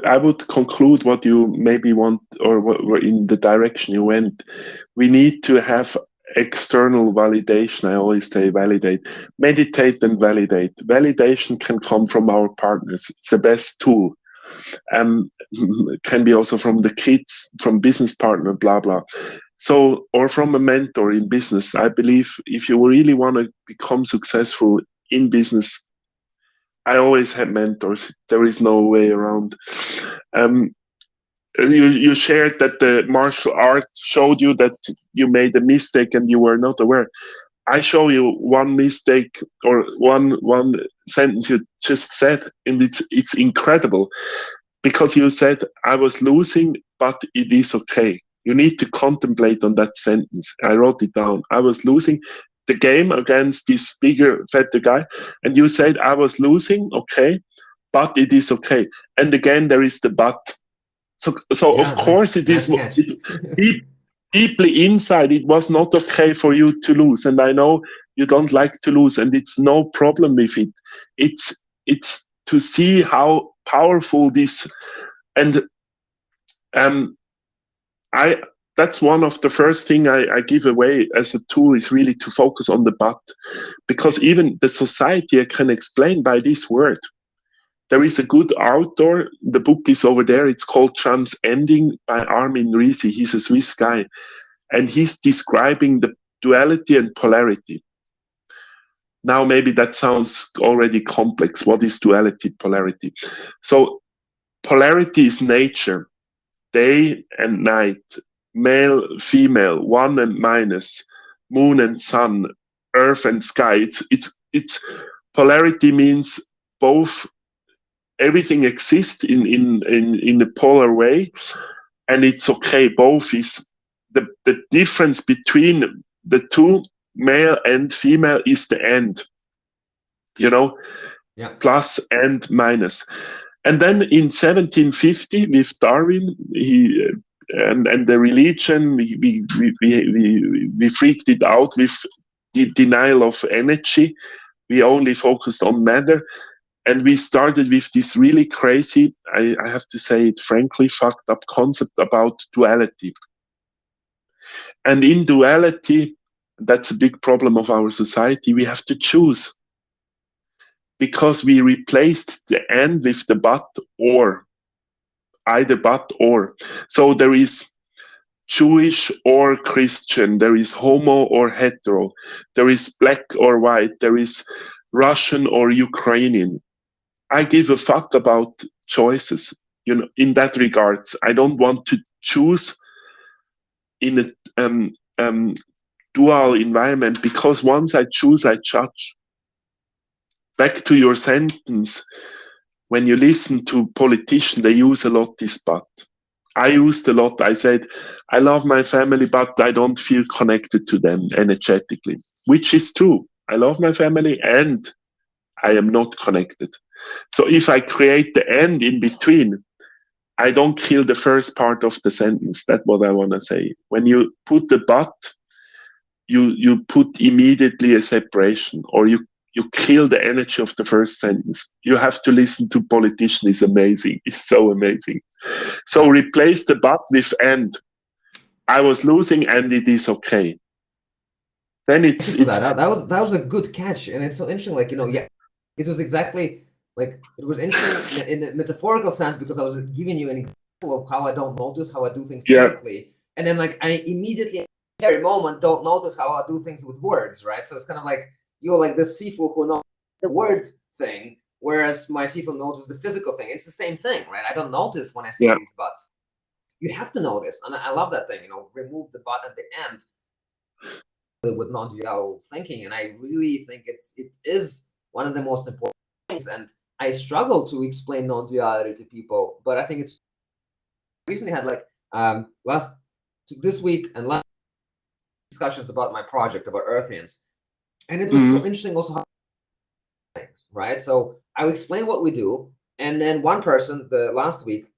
I would conclude what you maybe want, or what in the direction you went. We need to have external validation. I always say validate, meditate and validate. Validation can come from our partners. It's the best tool. It can be also from the kids, from business partner, blah, blah. So, or from a mentor in business. I believe if you really want to become successful in business, I always had mentors. There is no way around. You shared that the martial art showed you that you made a mistake and you were not aware. I show you one mistake or one sentence you just said, and it's incredible because you said I was losing, but it is okay. You need to contemplate on that sentence. I wrote it down. I was losing the game against this bigger, fatter guy, and you said I was losing, okay, but it is okay. And again, there is the but. So Yeah, of course it nice is catch. deeply inside. It was not okay for you to lose, and I know you don't like to lose, and it's no problem with it. It's to see how powerful this, and I that's one of the first thing I give away as a tool is really to focus on the but, because even the society I can explain by this word. There is a good author. The book is over there. It's called Transcending by Armin Risi. He's a Swiss guy, and he's describing the duality and polarity. Now, maybe that sounds already complex. What is duality, polarity? So, polarity is nature, day and night, male, female, one and minus, moon and sun, earth and sky. It's polarity means both. Everything exists in a polar way, and it's okay. Both is the difference between the two, male and female, is the end. Yeah. Plus and minus. And then in 1750 with Darwin, he and the religion, we freaked it out with the denial of energy. We only focused on matter. And we started with this really crazy, I have to say it frankly, fucked up concept about duality. And in duality, that's a big problem of our society. We have to choose, because we replaced the and with the but or, either but or. So there is Jewish or Christian, there is homo or hetero, there is black or white, there is Russian or Ukrainian. I give a fuck about choices. In that regards, I don't want to choose in a dual environment, because once I choose, I judge. Back to your sentence, when you listen to politicians, they use a lot this but. I used a lot. I said, I love my family, but I don't feel connected to them energetically, which is true. I love my family and I am not connected. So if I create the end in between, I don't kill the first part of the sentence. That's what I want to say. When you put the but, you put immediately a separation, or you kill the energy of the first sentence. You have to listen to politicians. It's amazing. It's so amazing. So replace the but with and. I was losing and it is okay. Then Thank you for that. That was a good catch, and it's so interesting. Like yeah, it was exactly like it was interesting in the metaphorical sense, because I was giving you an example of how I don't notice how I do things physically, and then like I immediately every moment don't notice how I do things with words, right? So it's kind of like you're like the Sifu who knows the word thing, whereas my Sifu notices the physical thing. It's the same thing, right? I don't notice when I say these buts. You have to notice, and I love that thing. Remove the but at the end with non-dual thinking, and I really think it is one of the most important things. And I struggle to explain non-duality to people, but I think it's recently had like this week and last discussions about my project about Earthians, and it was so interesting also how things, right? So I'll explain what we do, and then one person the last week,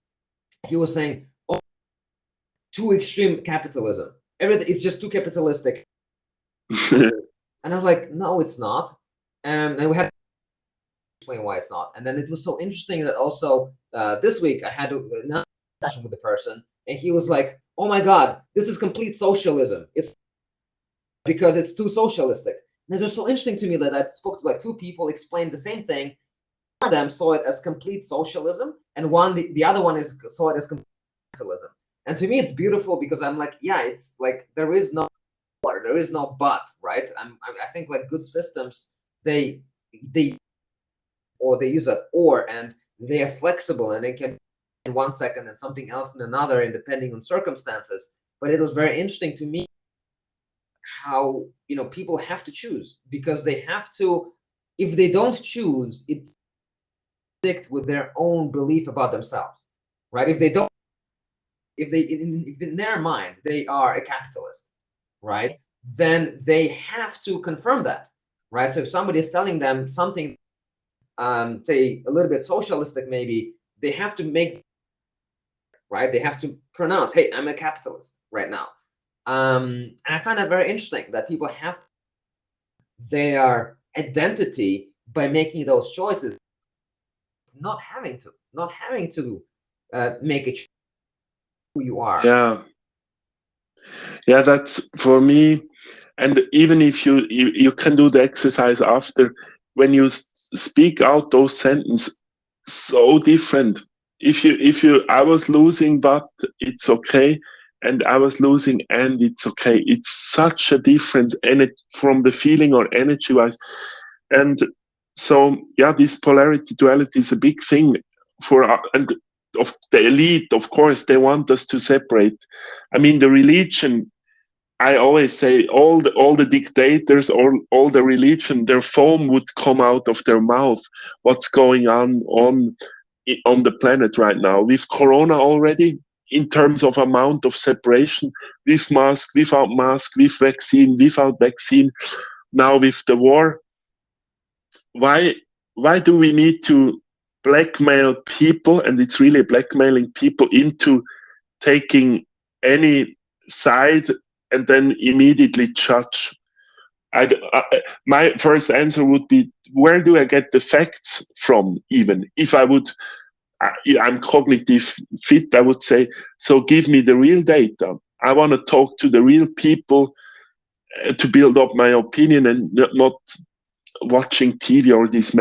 he was saying, "Oh, too extreme capitalism. Everything it's just too capitalistic." And I'm like, "No, it's not." And we had to explain why it's not. And then it was so interesting that also this week I had another discussion with the person, and he was like, "Oh my God, this is complete socialism. It's because it's too socialistic." And it was so interesting to me that I spoke to like two people, explained the same thing. One of them saw it as complete socialism, and the other one saw it as complete capitalism. And to me, it's beautiful because I'm like, yeah, it's like there is no or, there is no but, right? I think like good systems, they or they use a or, and they are flexible, and they can in 1 second and something else in another, and depending on circumstances. But it was very interesting to me how people have to choose, because they have to. If they don't choose, it stick with their own belief about themselves, right? If they don't, if in their mind they are a capitalist, right, then they have to confirm that, right? So if somebody is telling them something, say a little bit socialistic, maybe they have to make right. They have to pronounce, "Hey, I'm a capitalist right now." And I find that very interesting that people have their identity by making those choices, not having to make it who you are. Yeah, that's for me. And even if you can do the exercise after, when you speak out those sentences, so different. If you I was losing, but it's okay, and I was losing, and it's okay. It's such a difference, and from the feeling or energy wise. And so yeah, this polarity duality is a big thing for and of the elite. Of course, they want us to separate. I mean, the religion, I always say all the dictators, all the religion, their foam would come out of their mouth. What's going on the planet right now with Corona already, in terms of amount of separation, with mask, without mask, with vaccine, without vaccine, now with the war. Why do we need to blackmail people? And it's really blackmailing people into taking any side and then immediately judge. My first answer would be, where do I get the facts from? Even if I'm cognitive fit, I would say, so give me the real data. I want to talk to the real people to build up my opinion, and not watching TV or this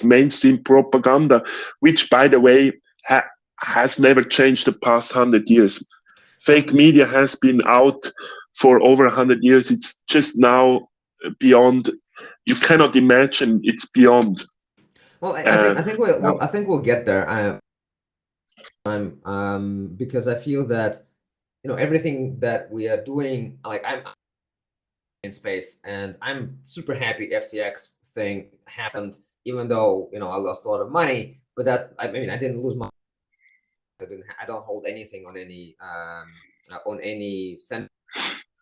mainstream propaganda, which, by the way, has never changed the past 100 years. Fake media has been out for over 100 years. It's just now beyond. You cannot imagine. It's beyond. Well, I think we'll get there. Because I feel that everything that we are doing, like I'm in space, and I'm super happy FTX thing happened, even though I lost a lot of money. But that I mean I didn't lose my. I don't hold anything on any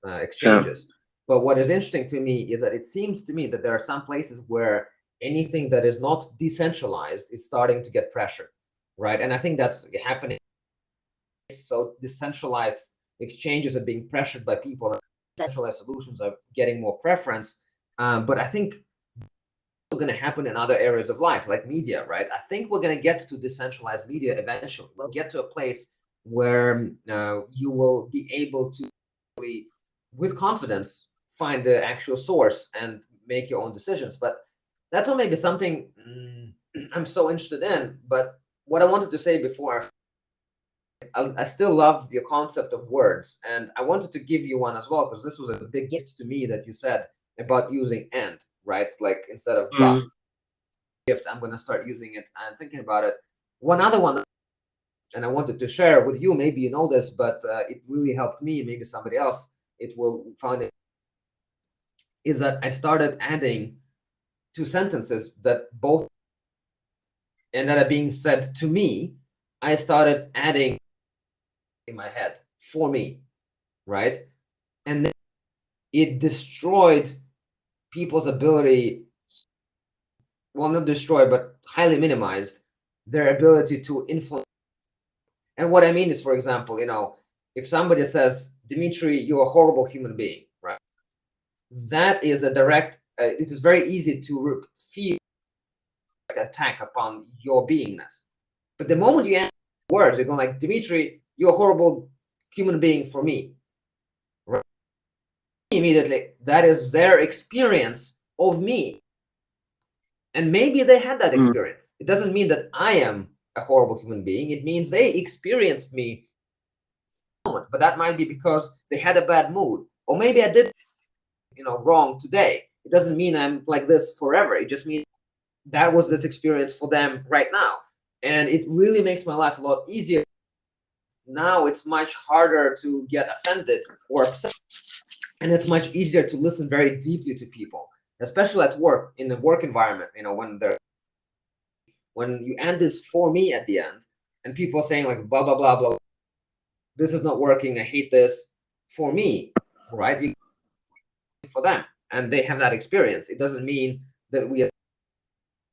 exchanges. Yeah. But what is interesting to me is that it seems to me that there are some places where anything that is not decentralized is starting to get pressure, right? And I think that's happening. So decentralized exchanges are being pressured by people, and decentralized solutions are getting more preference. But I think going to happen in other areas of life, like media, right? I think we're going to get to decentralized media eventually. We'll get to a place where you will be able to, with confidence, find the actual source and make your own decisions. But that's not maybe something I'm so interested in. But what I wanted to say before, I still love your concept of words, and I wanted to give you one as well, because this was a big gift to me that you said about using "and," right? Like instead of "but." Gift, I'm going to start using it and thinking about it. One other one, and I wanted to share with you, maybe you know this, but it really helped me, maybe somebody else it will find it, is that I started adding two sentences that both and that are being said to me, I started adding in my head for me, right? And then it destroyed people's ability, well, not destroyed, but highly minimized their ability to influence. And what I mean is, for example, if somebody says, Dimitri, you're a horrible human being, right? That is a direct, it is very easy to feel like an attack upon your beingness. But the moment you add words, you're going like, Dimitri, you're a horrible human being for me. Right? Immediately, that is their experience of me. And maybe they had that experience. It doesn't mean that I am a horrible human being. It means they experienced me. But that might be because they had a bad mood. Or maybe I did wrong today. It doesn't mean I'm like this forever. It just means that was this experience for them right now. And it really makes my life a lot easier. Now it's much harder to get offended or upset. And it's much easier to listen very deeply to people, especially at work, in the work environment, when you end this for me at the end and people are saying like, blah, blah, blah, blah, this is not working, I hate this, for me, right? For them, and they have that experience. It doesn't mean that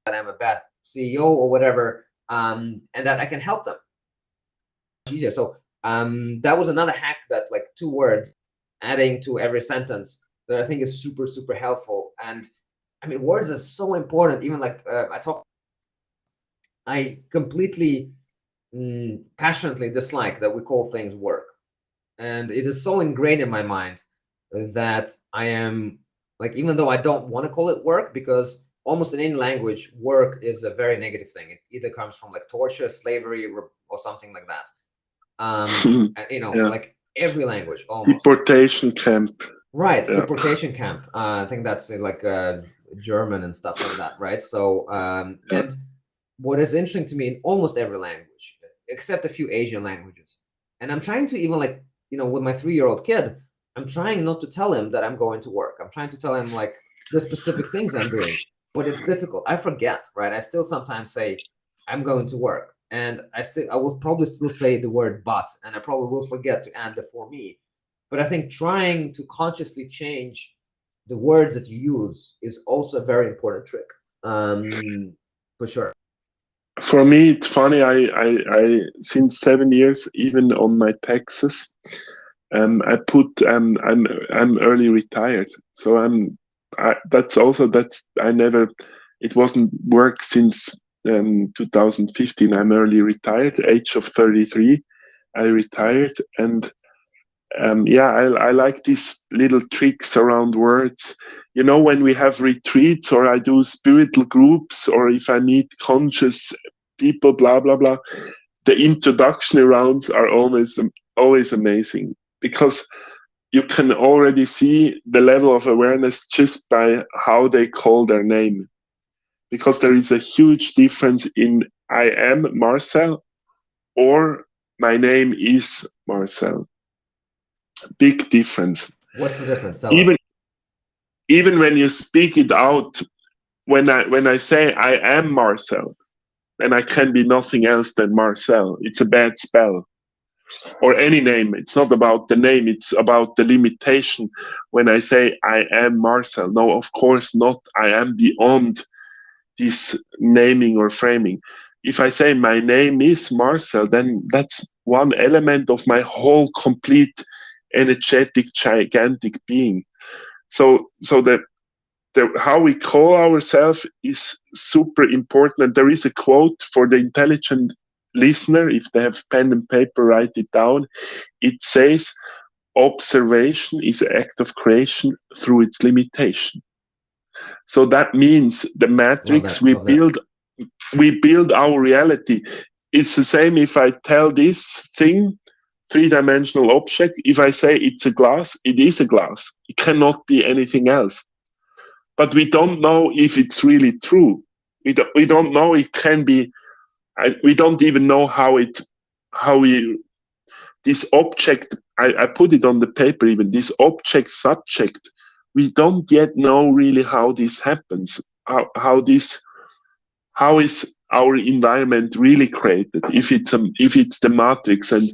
that I'm a bad CEO or whatever, and that I can help them easier. So that was another hack, that like 2 words adding to every sentence, that I think is super, super helpful. And I mean, words are so important. Even like I completely passionately dislike that we call things work, and it is so ingrained in my mind that I am like, even though I don't want to call it work, because almost in any language, work is a very negative thing. It either comes from like torture, slavery, or something like that. Like every language almost. Deportation camp. Right, yeah. Deportation camp. I think that's like German and stuff like that, right? So, and what is interesting to me in almost every language, except a few Asian languages, and I'm trying to even like, with my 3-year-old kid, I'm trying not to tell him that I'm going to work. I'm trying to tell him like the specific things I'm doing, but it's difficult. I forget, right? I still sometimes say I'm going to work, and I will probably still say the word but, and I probably will forget to add the for me. But I think trying to consciously change the words that you use is also a very important trick, for sure. For me, it's funny. I since 7 years, even on my taxes, I put I'm early retired. So it wasn't work since 2015. I'm early retired, age of 33. I retired, and I like these little tricks around words. When we have retreats, or I do spiritual groups, or if I meet conscious people, blah blah blah, the introduction rounds are always amazing, because you can already see the level of awareness just by how they call their name, because there is a huge difference in I am Marcel or my name is Marcel. Big difference. What's the difference? Even when you speak it out, when I say I am Marcel, then I can be nothing else than Marcel. It's a bad spell. Or any name. It's not about the name, it's about the limitation. When I say I am Marcel, no, of course not. I am beyond this naming or framing. If I say my name is Marcel, then that's one element of my whole complete energetic, gigantic being. So that how we call ourselves is super important. And there is a quote for the intelligent listener. If they have pen and paper, write it down. It says, observation is an act of creation through its limitation. So that means the matrix we build our reality. It's the same if I tell this thing, 3-dimensional object, if I say it's a glass, it is a glass. It cannot be anything else. But we don't know if it's really true. We don't know it can be. We don't even know this object, I put it on the paper even, this object subject, we don't yet know really how this happens, how is our environment really created, if it's the matrix. And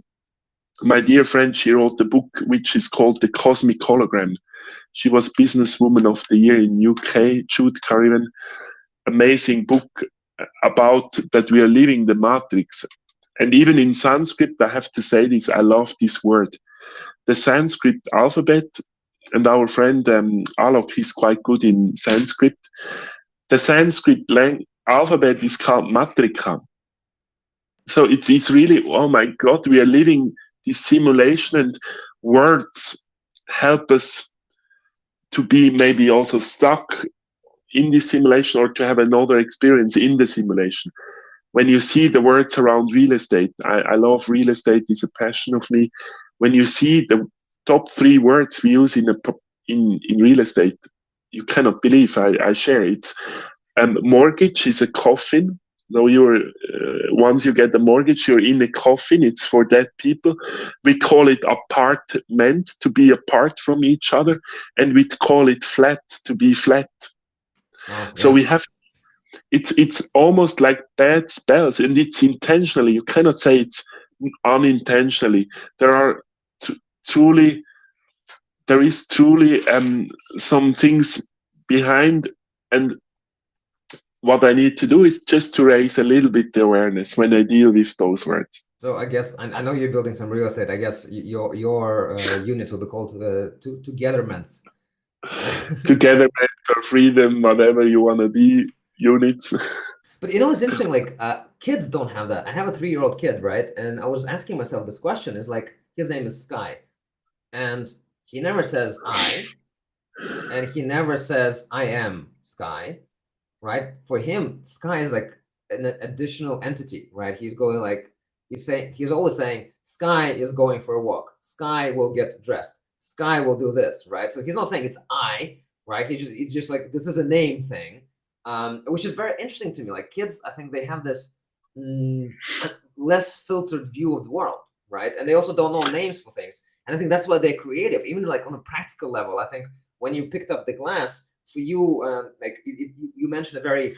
my dear friend, she wrote a book which is called The Cosmic Hologram. She was Businesswoman of the Year in UK, Jude Carivan. Amazing book about that we are living the matrix. And even in Sanskrit, I have to say this, I love this word. The Sanskrit alphabet, and our friend Alok, he's quite good in Sanskrit. The Sanskrit alphabet is called matrika. So it's really, oh my God, we are living this simulation, and words help us to be maybe also stuck in this simulation, or to have another experience in the simulation. When you see the words around real estate, I love real estate, it's a passion of me. When you see the top 3 words we use in real estate, you cannot believe I share it. Mortgage is a coffin. So you're once you get the mortgage, you're in a coffin. It's for dead people. We call it apartment, to be apart from each other, and we call it flat, to be flat. Oh, So yeah. we have. It's almost like bad spells, and it's intentionally. You cannot say it's unintentionally. There is truly some things behind, and what I need to do is just to raise a little bit the awareness when I deal with those words. So I guess I know you're building some real estate. I guess your units will be called togetherments. Together for freedom, whatever you want to be, units. But you know, it's interesting, like kids don't have that. I have a 3-year-old kid, right? And I was asking myself this question, is like, his name is Sky, and he never says I, and he never says I am Sky, right? For him, Sky is like an additional entity, right? He's going like, he's always saying, Sky is going for a walk. Sky will get dressed. Sky will do this, right? So he's not saying it's I, right? It's just like, this is a name thing, which is very interesting to me. Like kids, I think they have this less filtered view of the world, right? And they also don't know names for things. And I think that's why they're creative, even like on a practical level. I think when you picked up the glass, for you, like you mentioned a very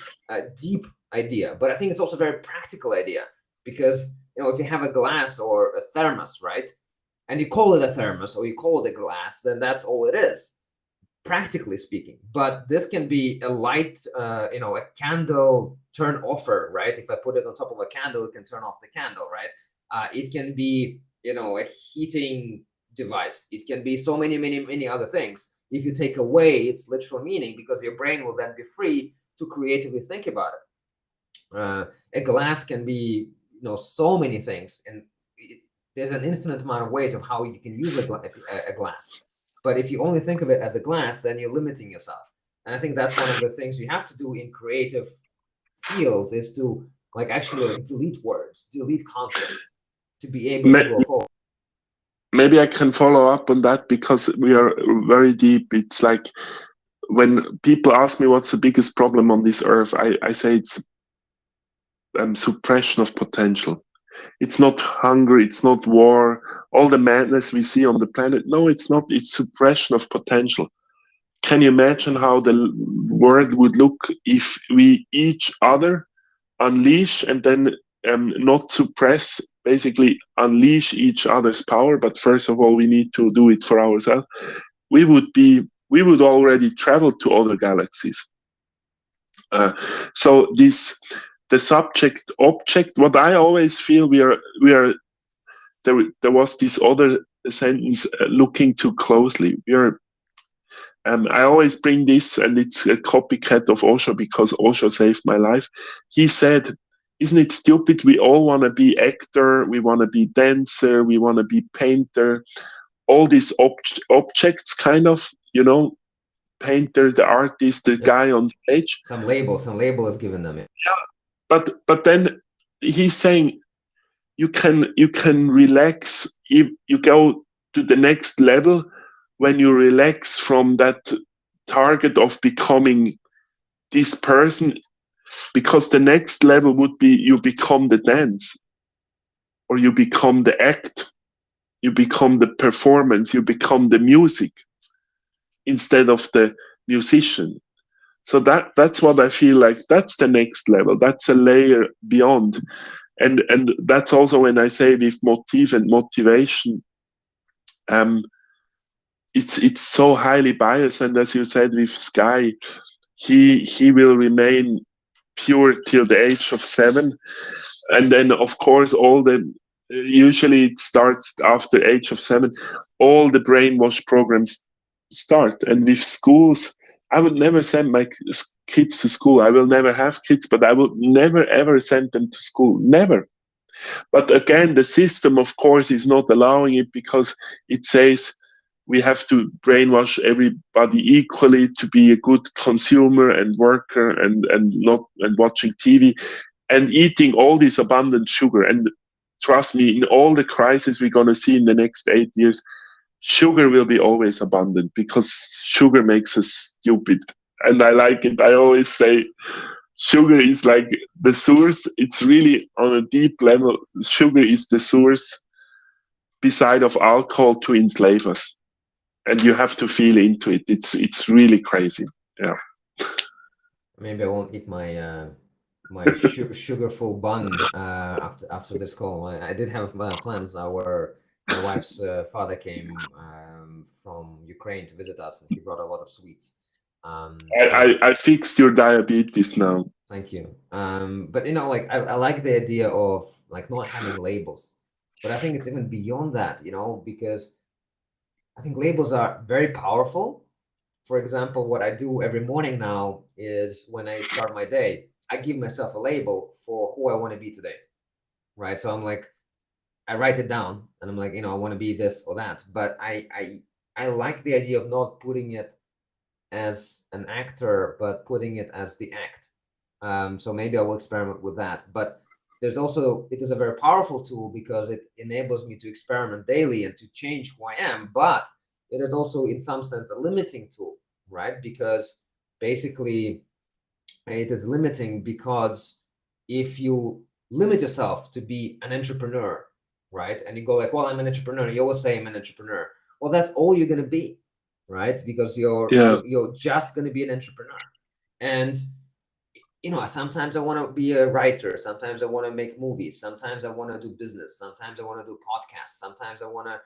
deep idea, but I think it's also a very practical idea, because if you have a glass or a thermos, right, and you call it a thermos or you call it a glass, then that's all it is, practically speaking. But this can be a light, a candle turn offer, right? If I put it on top of a candle, it can turn off the candle, right? It can be, a heating device. It can be so many other things. If you take away its literal meaning, because your brain will then be free to creatively think about it. A glass can be, so many things, and there's an infinite amount of ways of how you can use a glass. But if you only think of it as a glass, then you're limiting yourself. And I think that's one of the things you have to do in creative fields, is to actually delete words, delete concepts, to be able to go forward. Maybe I can follow up on that, because we are very deep. It's like when people ask me what's the biggest problem on this earth, I say it's suppression of potential. It's not hunger, it's not war, all the madness we see on the planet. No, it's not. It's suppression of potential. Can you imagine how the world would look if we each other unleash, and then not suppress, basically unleash each other's power? But first of all, we need to do it for ourselves. We would already travel to other galaxies. So the subject object, what I always feel, we are there was this other sentence, looking too closely. I always bring this, and it's a copycat of Osho, because Osho saved my life. He said, isn't it stupid? We all want to be actor, we want to be dancer, we want to be painter, all these objects, kind of, painter, the artist, the guy on stage. Some label is given them. Yeah, but then he's saying you can relax if you go to the next level, when you relax from that target of becoming this person, because the next level would be you become the dance, or you become the act, you become the performance, you become the music instead of the musician. So that's what I feel like. That's the next level. That's a layer beyond. And that's also when I say with motive and motivation, um, it's so highly biased. And as you said with Sky, he will remain pure till the age of 7, and then of course all the usually it starts after age of 7, all the brainwash programs start. And with schools, I would never send my kids to school. I will never have kids, but I will never ever send them to school, never. But again, the system, of course, is not allowing it, because it says we have to brainwash everybody equally to be a good consumer and worker, and not and watching TV and eating all this abundant sugar. And trust me, in all the crises we're going to see in the next 8 years, sugar will be always abundant, because sugar makes us stupid. And I like it. I always say sugar is like the source. It's really on a deep level. Sugar is the source beside of alcohol to enslave us. And you have to feel into it. It's really crazy. Yeah. Maybe I won't eat my my sugar-full bun after this call. I did have plans. My wife's father came from Ukraine to visit us, and he brought a lot of sweets. I fixed your diabetes now. Thank you. But like I like the idea of like not having labels, but I think it's even beyond that, because I think labels are very powerful. For example, what I do every morning now is when I start my day, I give myself a label for who I want to be today, right? So I'm like, I write it down, and I'm like, I want to be this or that. But I like the idea of not putting it as an actor, but putting it as the act. So maybe I will experiment with that. But it is a very powerful tool, because it enables me to experiment daily and to change who I am. But it is also, in some sense, a limiting tool, right? Because basically, it is limiting because if you limit yourself to be an entrepreneur, right? And you go like, well, I'm an entrepreneur. You always say I'm an entrepreneur. Well, that's all you're going to be, right? Because you're just going to be an entrepreneur. And sometimes I want to be a writer. Sometimes I want to make movies. Sometimes I want to do business. Sometimes I want to do podcasts. Sometimes I want to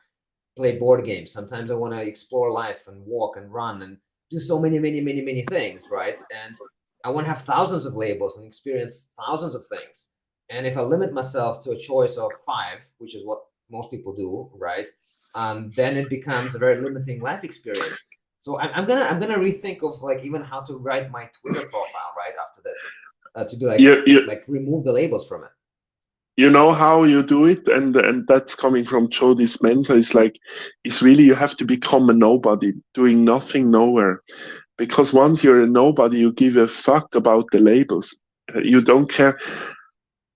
play board games. Sometimes I want to explore life and walk and run and do so many, many, many, many things, right? And I want to have thousands of labels and experience thousands of things. And if I limit myself to a choice of 5, which is what most people do, right? Then it becomes a very limiting life experience. So I'm gonna rethink of like even how to write my Twitter profile right after this, to do like remove the labels from it. You know how you do it, and that's coming from Joe Dispenza. It's really, you have to become a nobody, doing nothing nowhere, because once you're a nobody, you give a fuck about the labels. You don't care.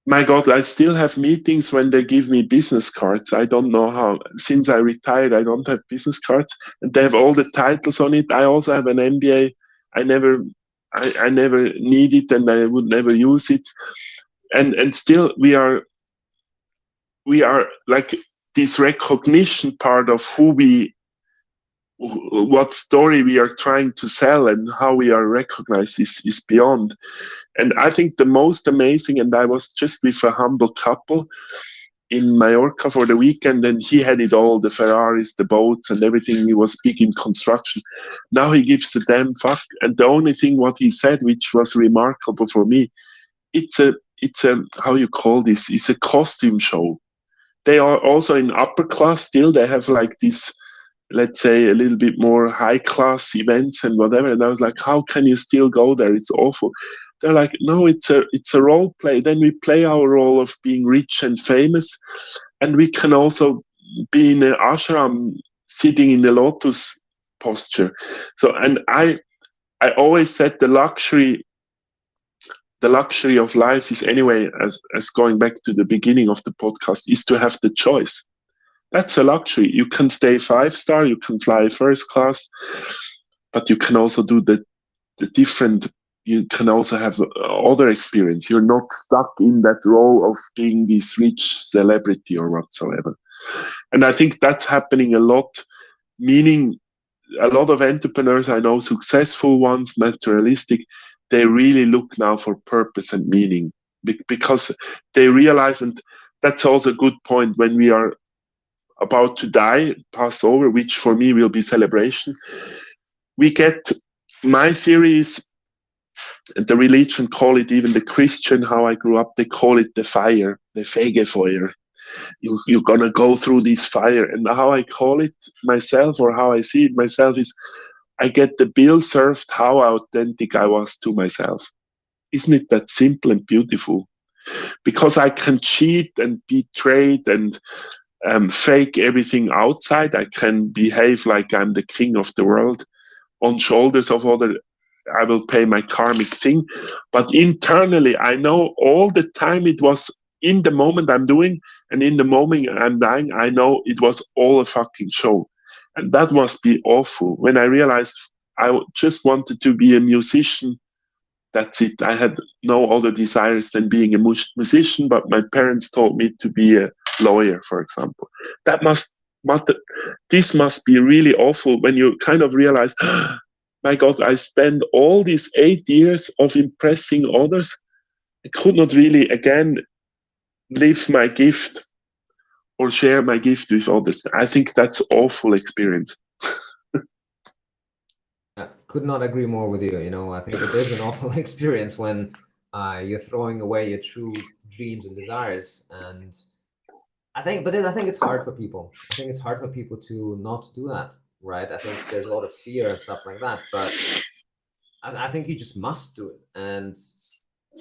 My God, I still have meetings when they give me business cards. I don't know how. Since I retired, I don't have business cards, and they have all the titles on it. I also have an MBA. I never need it, and I would never use it. And still, we are like this recognition part of what story we are trying to sell and how we are recognized is beyond. And I think the most amazing, and I was just with a humble couple in Mallorca for the weekend, and he had it all, the Ferraris, the boats and everything. He was big in construction. Now he gives a damn fuck. And the only thing what he said, which was remarkable for me, it's a how you call this? It's a costume show. They are also in upper class still. They have like this, let's say, a little bit more high class events and whatever. And I was like, how can you still go there? It's awful. They're like, no, it's a role play. Then we play our role of being rich and famous, and we can also be in an ashram sitting in the lotus posture. So, and I always said the luxury of life is, anyway, as going back to the beginning of the podcast, is to have the choice. That's a luxury. You can stay 5-star, you can fly first class, but you can also do the different. You can also have other experience. You're not stuck in that role of being this rich celebrity or whatsoever. And I think that's happening a lot, meaning a lot of entrepreneurs I know, successful ones, materialistic, they really look now for purpose and meaning because they realize, and that's also a good point when we are about to die, pass over, which for me will be celebration. We get, my theory is, the religion call it, even the Christian, how I grew up, they call it the fire, the Fegefeuer. You're gonna go through this fire. And how I call it myself, or how I see it myself, is I get the bill served how authentic I was to myself. Isn't it that simple and beautiful? Because I can cheat and betray and fake everything outside. I can behave like I'm the king of the world. On shoulders of other, I will pay my karmic thing. But internally, I know all the time it was in the moment I'm doing, and in the moment I'm dying, I know it was all a fucking show. And that must be awful. When I realized I just wanted to be a musician, that's it. I had no other desires than being a musician, but my parents told me to be a lawyer, for example. That this must be really awful when you kind of realize, my God, I spent all these 8 years of impressing others. I could not really, again, live my gift or share my gift with others. I think that's awful experience. Could not agree more with you. I think it is an awful experience when you're throwing away your true dreams and desires. And I think it's hard for people. I think it's hard for people to not do that, right? I think there's a lot of fear and stuff like that, but I think you just must do it. And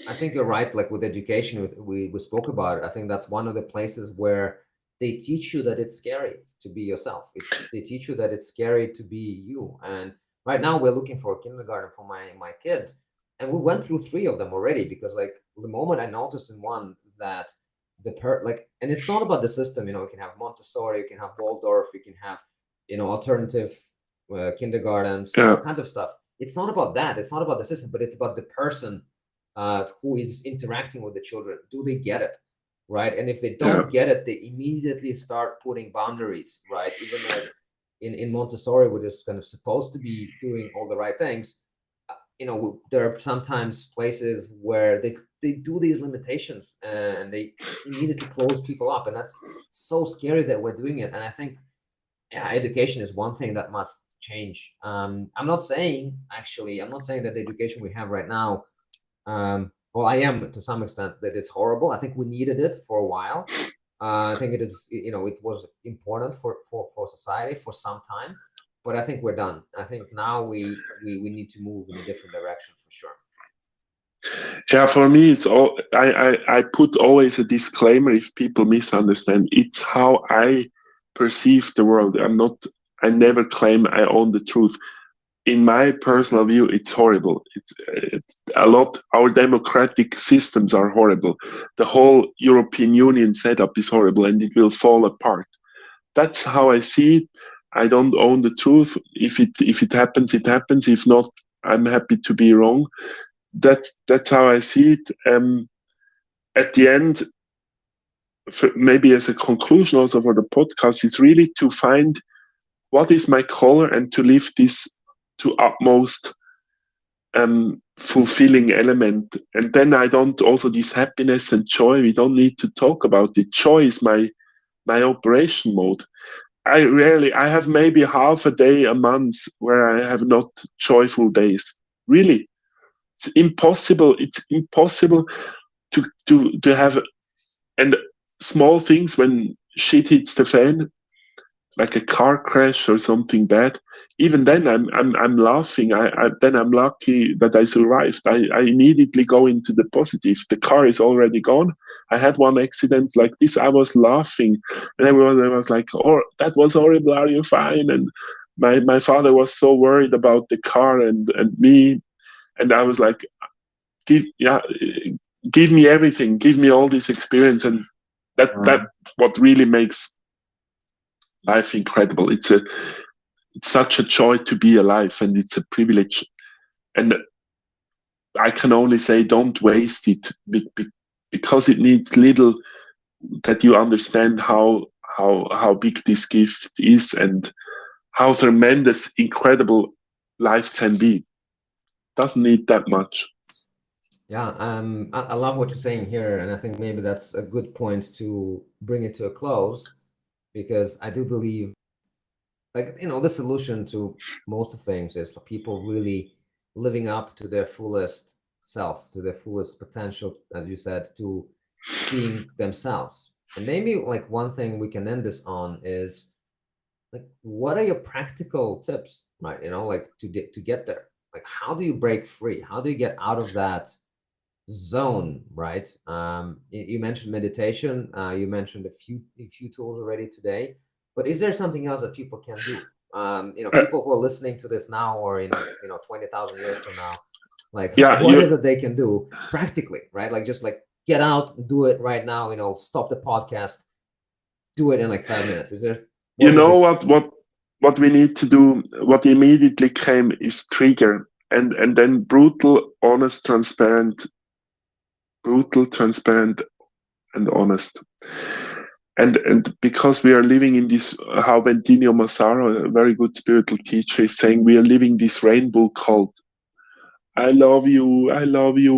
I think you're right. Like with education, we spoke about it. I think that's one of the places where they teach you that it's scary to be yourself. They teach you that it's scary to be you. And right now we're looking for a kindergarten for my kid, and we went through 3 of them already, because like the moment I noticed in one that and it's not about the system. You can have Montessori, you can have Waldorf, you can have alternative kindergartens, all kinds of stuff. It's not about that. It's not about the system, but it's about the person who is interacting with the children. Do they get it? Right? And if they don't get it, they immediately start putting boundaries, right? Even like in Montessori, we're just kind of supposed to be doing all the right things. There are sometimes places where they do these limitations and they immediately close people up, and that's so scary that we're doing it. And I think education is one thing that must change. I'm not saying that the education we have right now, well, I am to some extent, that it's horrible. I think we needed it for a while. I think it is, it was important for society for some time, but I think we're done. I think now we need to move in a different direction for sure. Yeah, for me, it's all. I put always a disclaimer if people misunderstand. It's how I perceive the world. I never claim I own the truth. In my personal view, it's horrible. It's a lot. Our democratic systems are horrible. The whole European Union setup is horrible, and it will fall apart. That's how I see it. I don't own the truth. If it happens, it happens. If not, I'm happy to be wrong. That's how I see it. At the end, maybe as a conclusion also for the podcast, is really to find what is my color and to live this to utmost fulfilling element. And then I don't also this happiness and joy, we don't need to talk about it. Joy is my operation mode. I have maybe half a day a month where I have not joyful days. Really. It's impossible to have, and small things when shit hits the fan, like a car crash or something bad, even then I'm laughing. Then I'm lucky that I survived. I immediately go into the positive. The car is already gone. I had one accident like this. I was laughing, and everyone was like, "Oh, that was horrible. Are you fine?" And my father was so worried about the car and me, and I was like, give me everything. Give me all this experience, and that what really makes life incredible. It's such a joy to be alive, and it's a privilege. And I can only say, don't waste it, because it needs little that you understand how big this gift is, and how tremendous, incredible life can be. Doesn't need that much. Yeah, I love what you're saying here, and I think maybe that's a good point to bring it to a close, because I do believe, like, the solution to most of things is for people really living up to their fullest self, to their fullest potential, as you said, to being themselves. And maybe like one thing we can end this on is, like, what are your practical tips, right? Like to get there. Like, how do you break free? How do you get out of that zone, right? You mentioned meditation. You mentioned a few tools already today. But is there something else that people can do? People who are listening to this now, or in 20,000 years from now, like, Yeah, what is it they can do practically, right? Like, just like get out, do it right now. Stop the podcast, do it in like 5 minutes. Is there? you know what we need to do? What immediately came is trigger, and then brutal, honest, transparent, and honest. And because we are living in this, how Bentinho Massaro, a very good spiritual teacher, is saying, we are living this rainbow cult. I love you,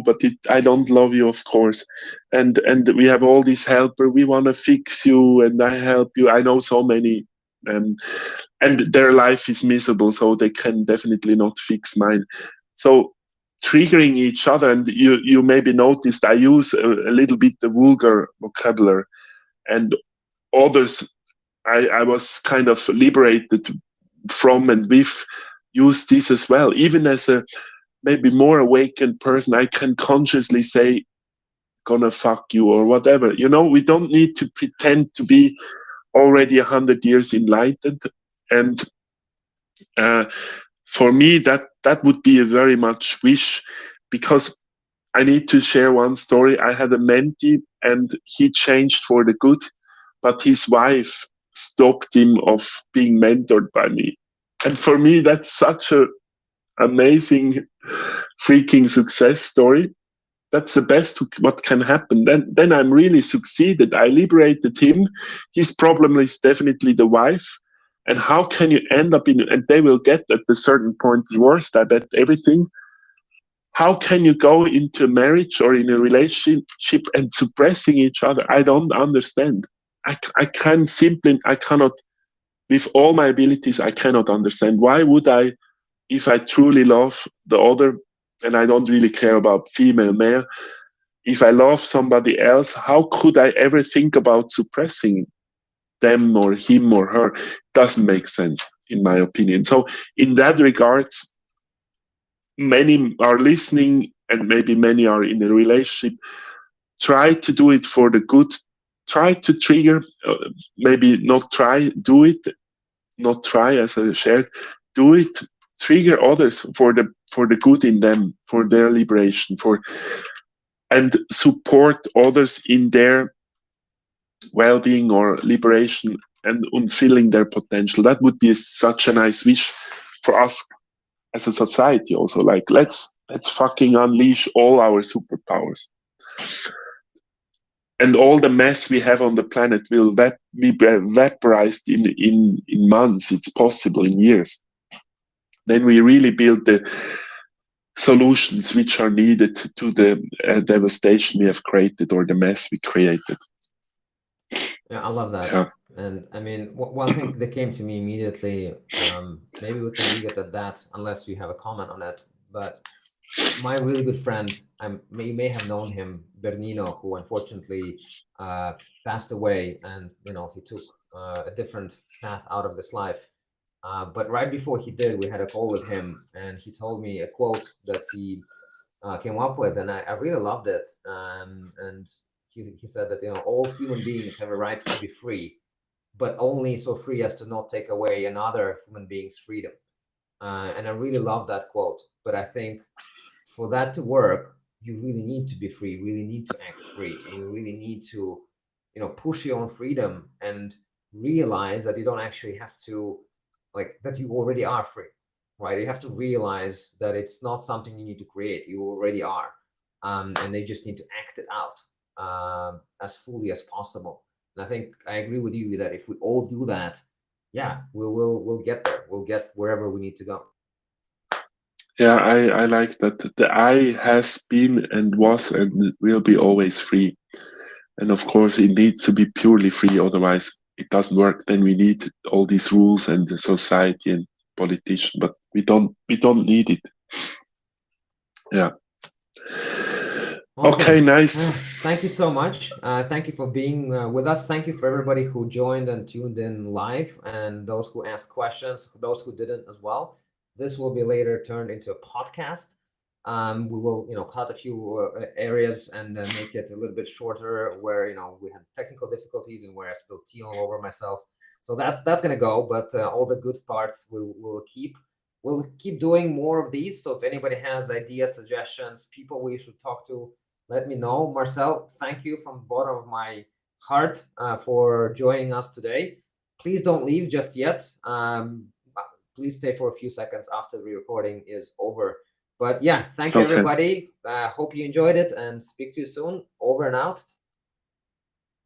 but I don't love you, of course. And we have all these helper. We want to fix you, and I help you. I know so many, um, and their life is miserable, so they can definitely not fix mine. So triggering each other, and you maybe noticed I use a little bit the vulgar vocabulary, and others I was kind of liberated from and with use this as well. Even as a maybe more awakened person, I can consciously say, gonna fuck you or whatever. We don't need to pretend to be already 100 years enlightened. And for me, that would be a very much wish, because I need to share one story. I had a mentee and he changed for the good, but his wife stopped him of being mentored by me. And for me, that's such a amazing freaking success story. That's the best what can happen. Then I'm really succeeded. I liberated him. His problem is definitely the wife. And how can you end up in, and they will get at a certain point divorced, I bet everything. How can you go into a marriage or in a relationship and suppressing each other? I don't understand. I cannot, with all my abilities, I cannot understand. Why would I, if I truly love the other, and I don't really care about female, male, if I love somebody else, how could I ever think about suppressing them or him or her? Doesn't make sense, in my opinion. So, in that regards, many are listening and maybe many are in a relationship. Try to do it for the good. Try to trigger, maybe not try, do it, not try as I shared, do it, trigger others for the good in them, for their liberation, and support others in their well-being or liberation and unfilling their potential. That would be such a nice wish for us as a society also. Like, let's fucking unleash all our superpowers. And all the mess we have on the planet will be vaporized in months. It's possible in years. Then we really build the solutions which are needed to the devastation we have created or the mess we created. Yeah, I love that. Yeah. And I mean, one thing that came to me immediately, maybe we can leave it at that, unless you have a comment on it. But my really good friend, you may have known him, Bernino, who unfortunately passed away, and he took a different path out of this life. But right before he did, we had a call with him, and he told me a quote that he came up with, and I really loved it. And he said that all human beings have a right to be free, but only so free as to not take away another human being's freedom. And I really love that quote. But I think for that to work, you really need to be free. You really need to act free, and you really need to push your own freedom and realize that you don't actually have to, like, that you already are free, right? You have to realize that it's not something you need to create. You already are, and they just need to act it out as fully as possible. And I think I agree with you that if we all do that, yeah, we'll get there. We'll get wherever we need to go. Yeah, I like that. The I has been and was and will be always free. And of course, it needs to be purely free, otherwise it doesn't work. Then we need all these rules and the society and politicians, but we don't need it. Yeah. Awesome. Okay, nice. Thank you so much. Thank you for being with us. Thank you for everybody who joined and tuned in live, and those who asked questions, for those who didn't as well. This will be later turned into a podcast. We will, cut a few areas and make it a little bit shorter, where we had technical difficulties and where I spilled tea all over myself. So that's gonna go, but all the good parts we'll keep. We'll keep doing more of these. So if anybody has ideas, suggestions, people we should talk to, let me know. Marcel, thank you from the bottom of my heart for joining us today. Please don't leave just yet. Please stay for a few seconds after the recording is over. But yeah, thank you, everybody. Hope you enjoyed it, and speak to you soon. Over and out.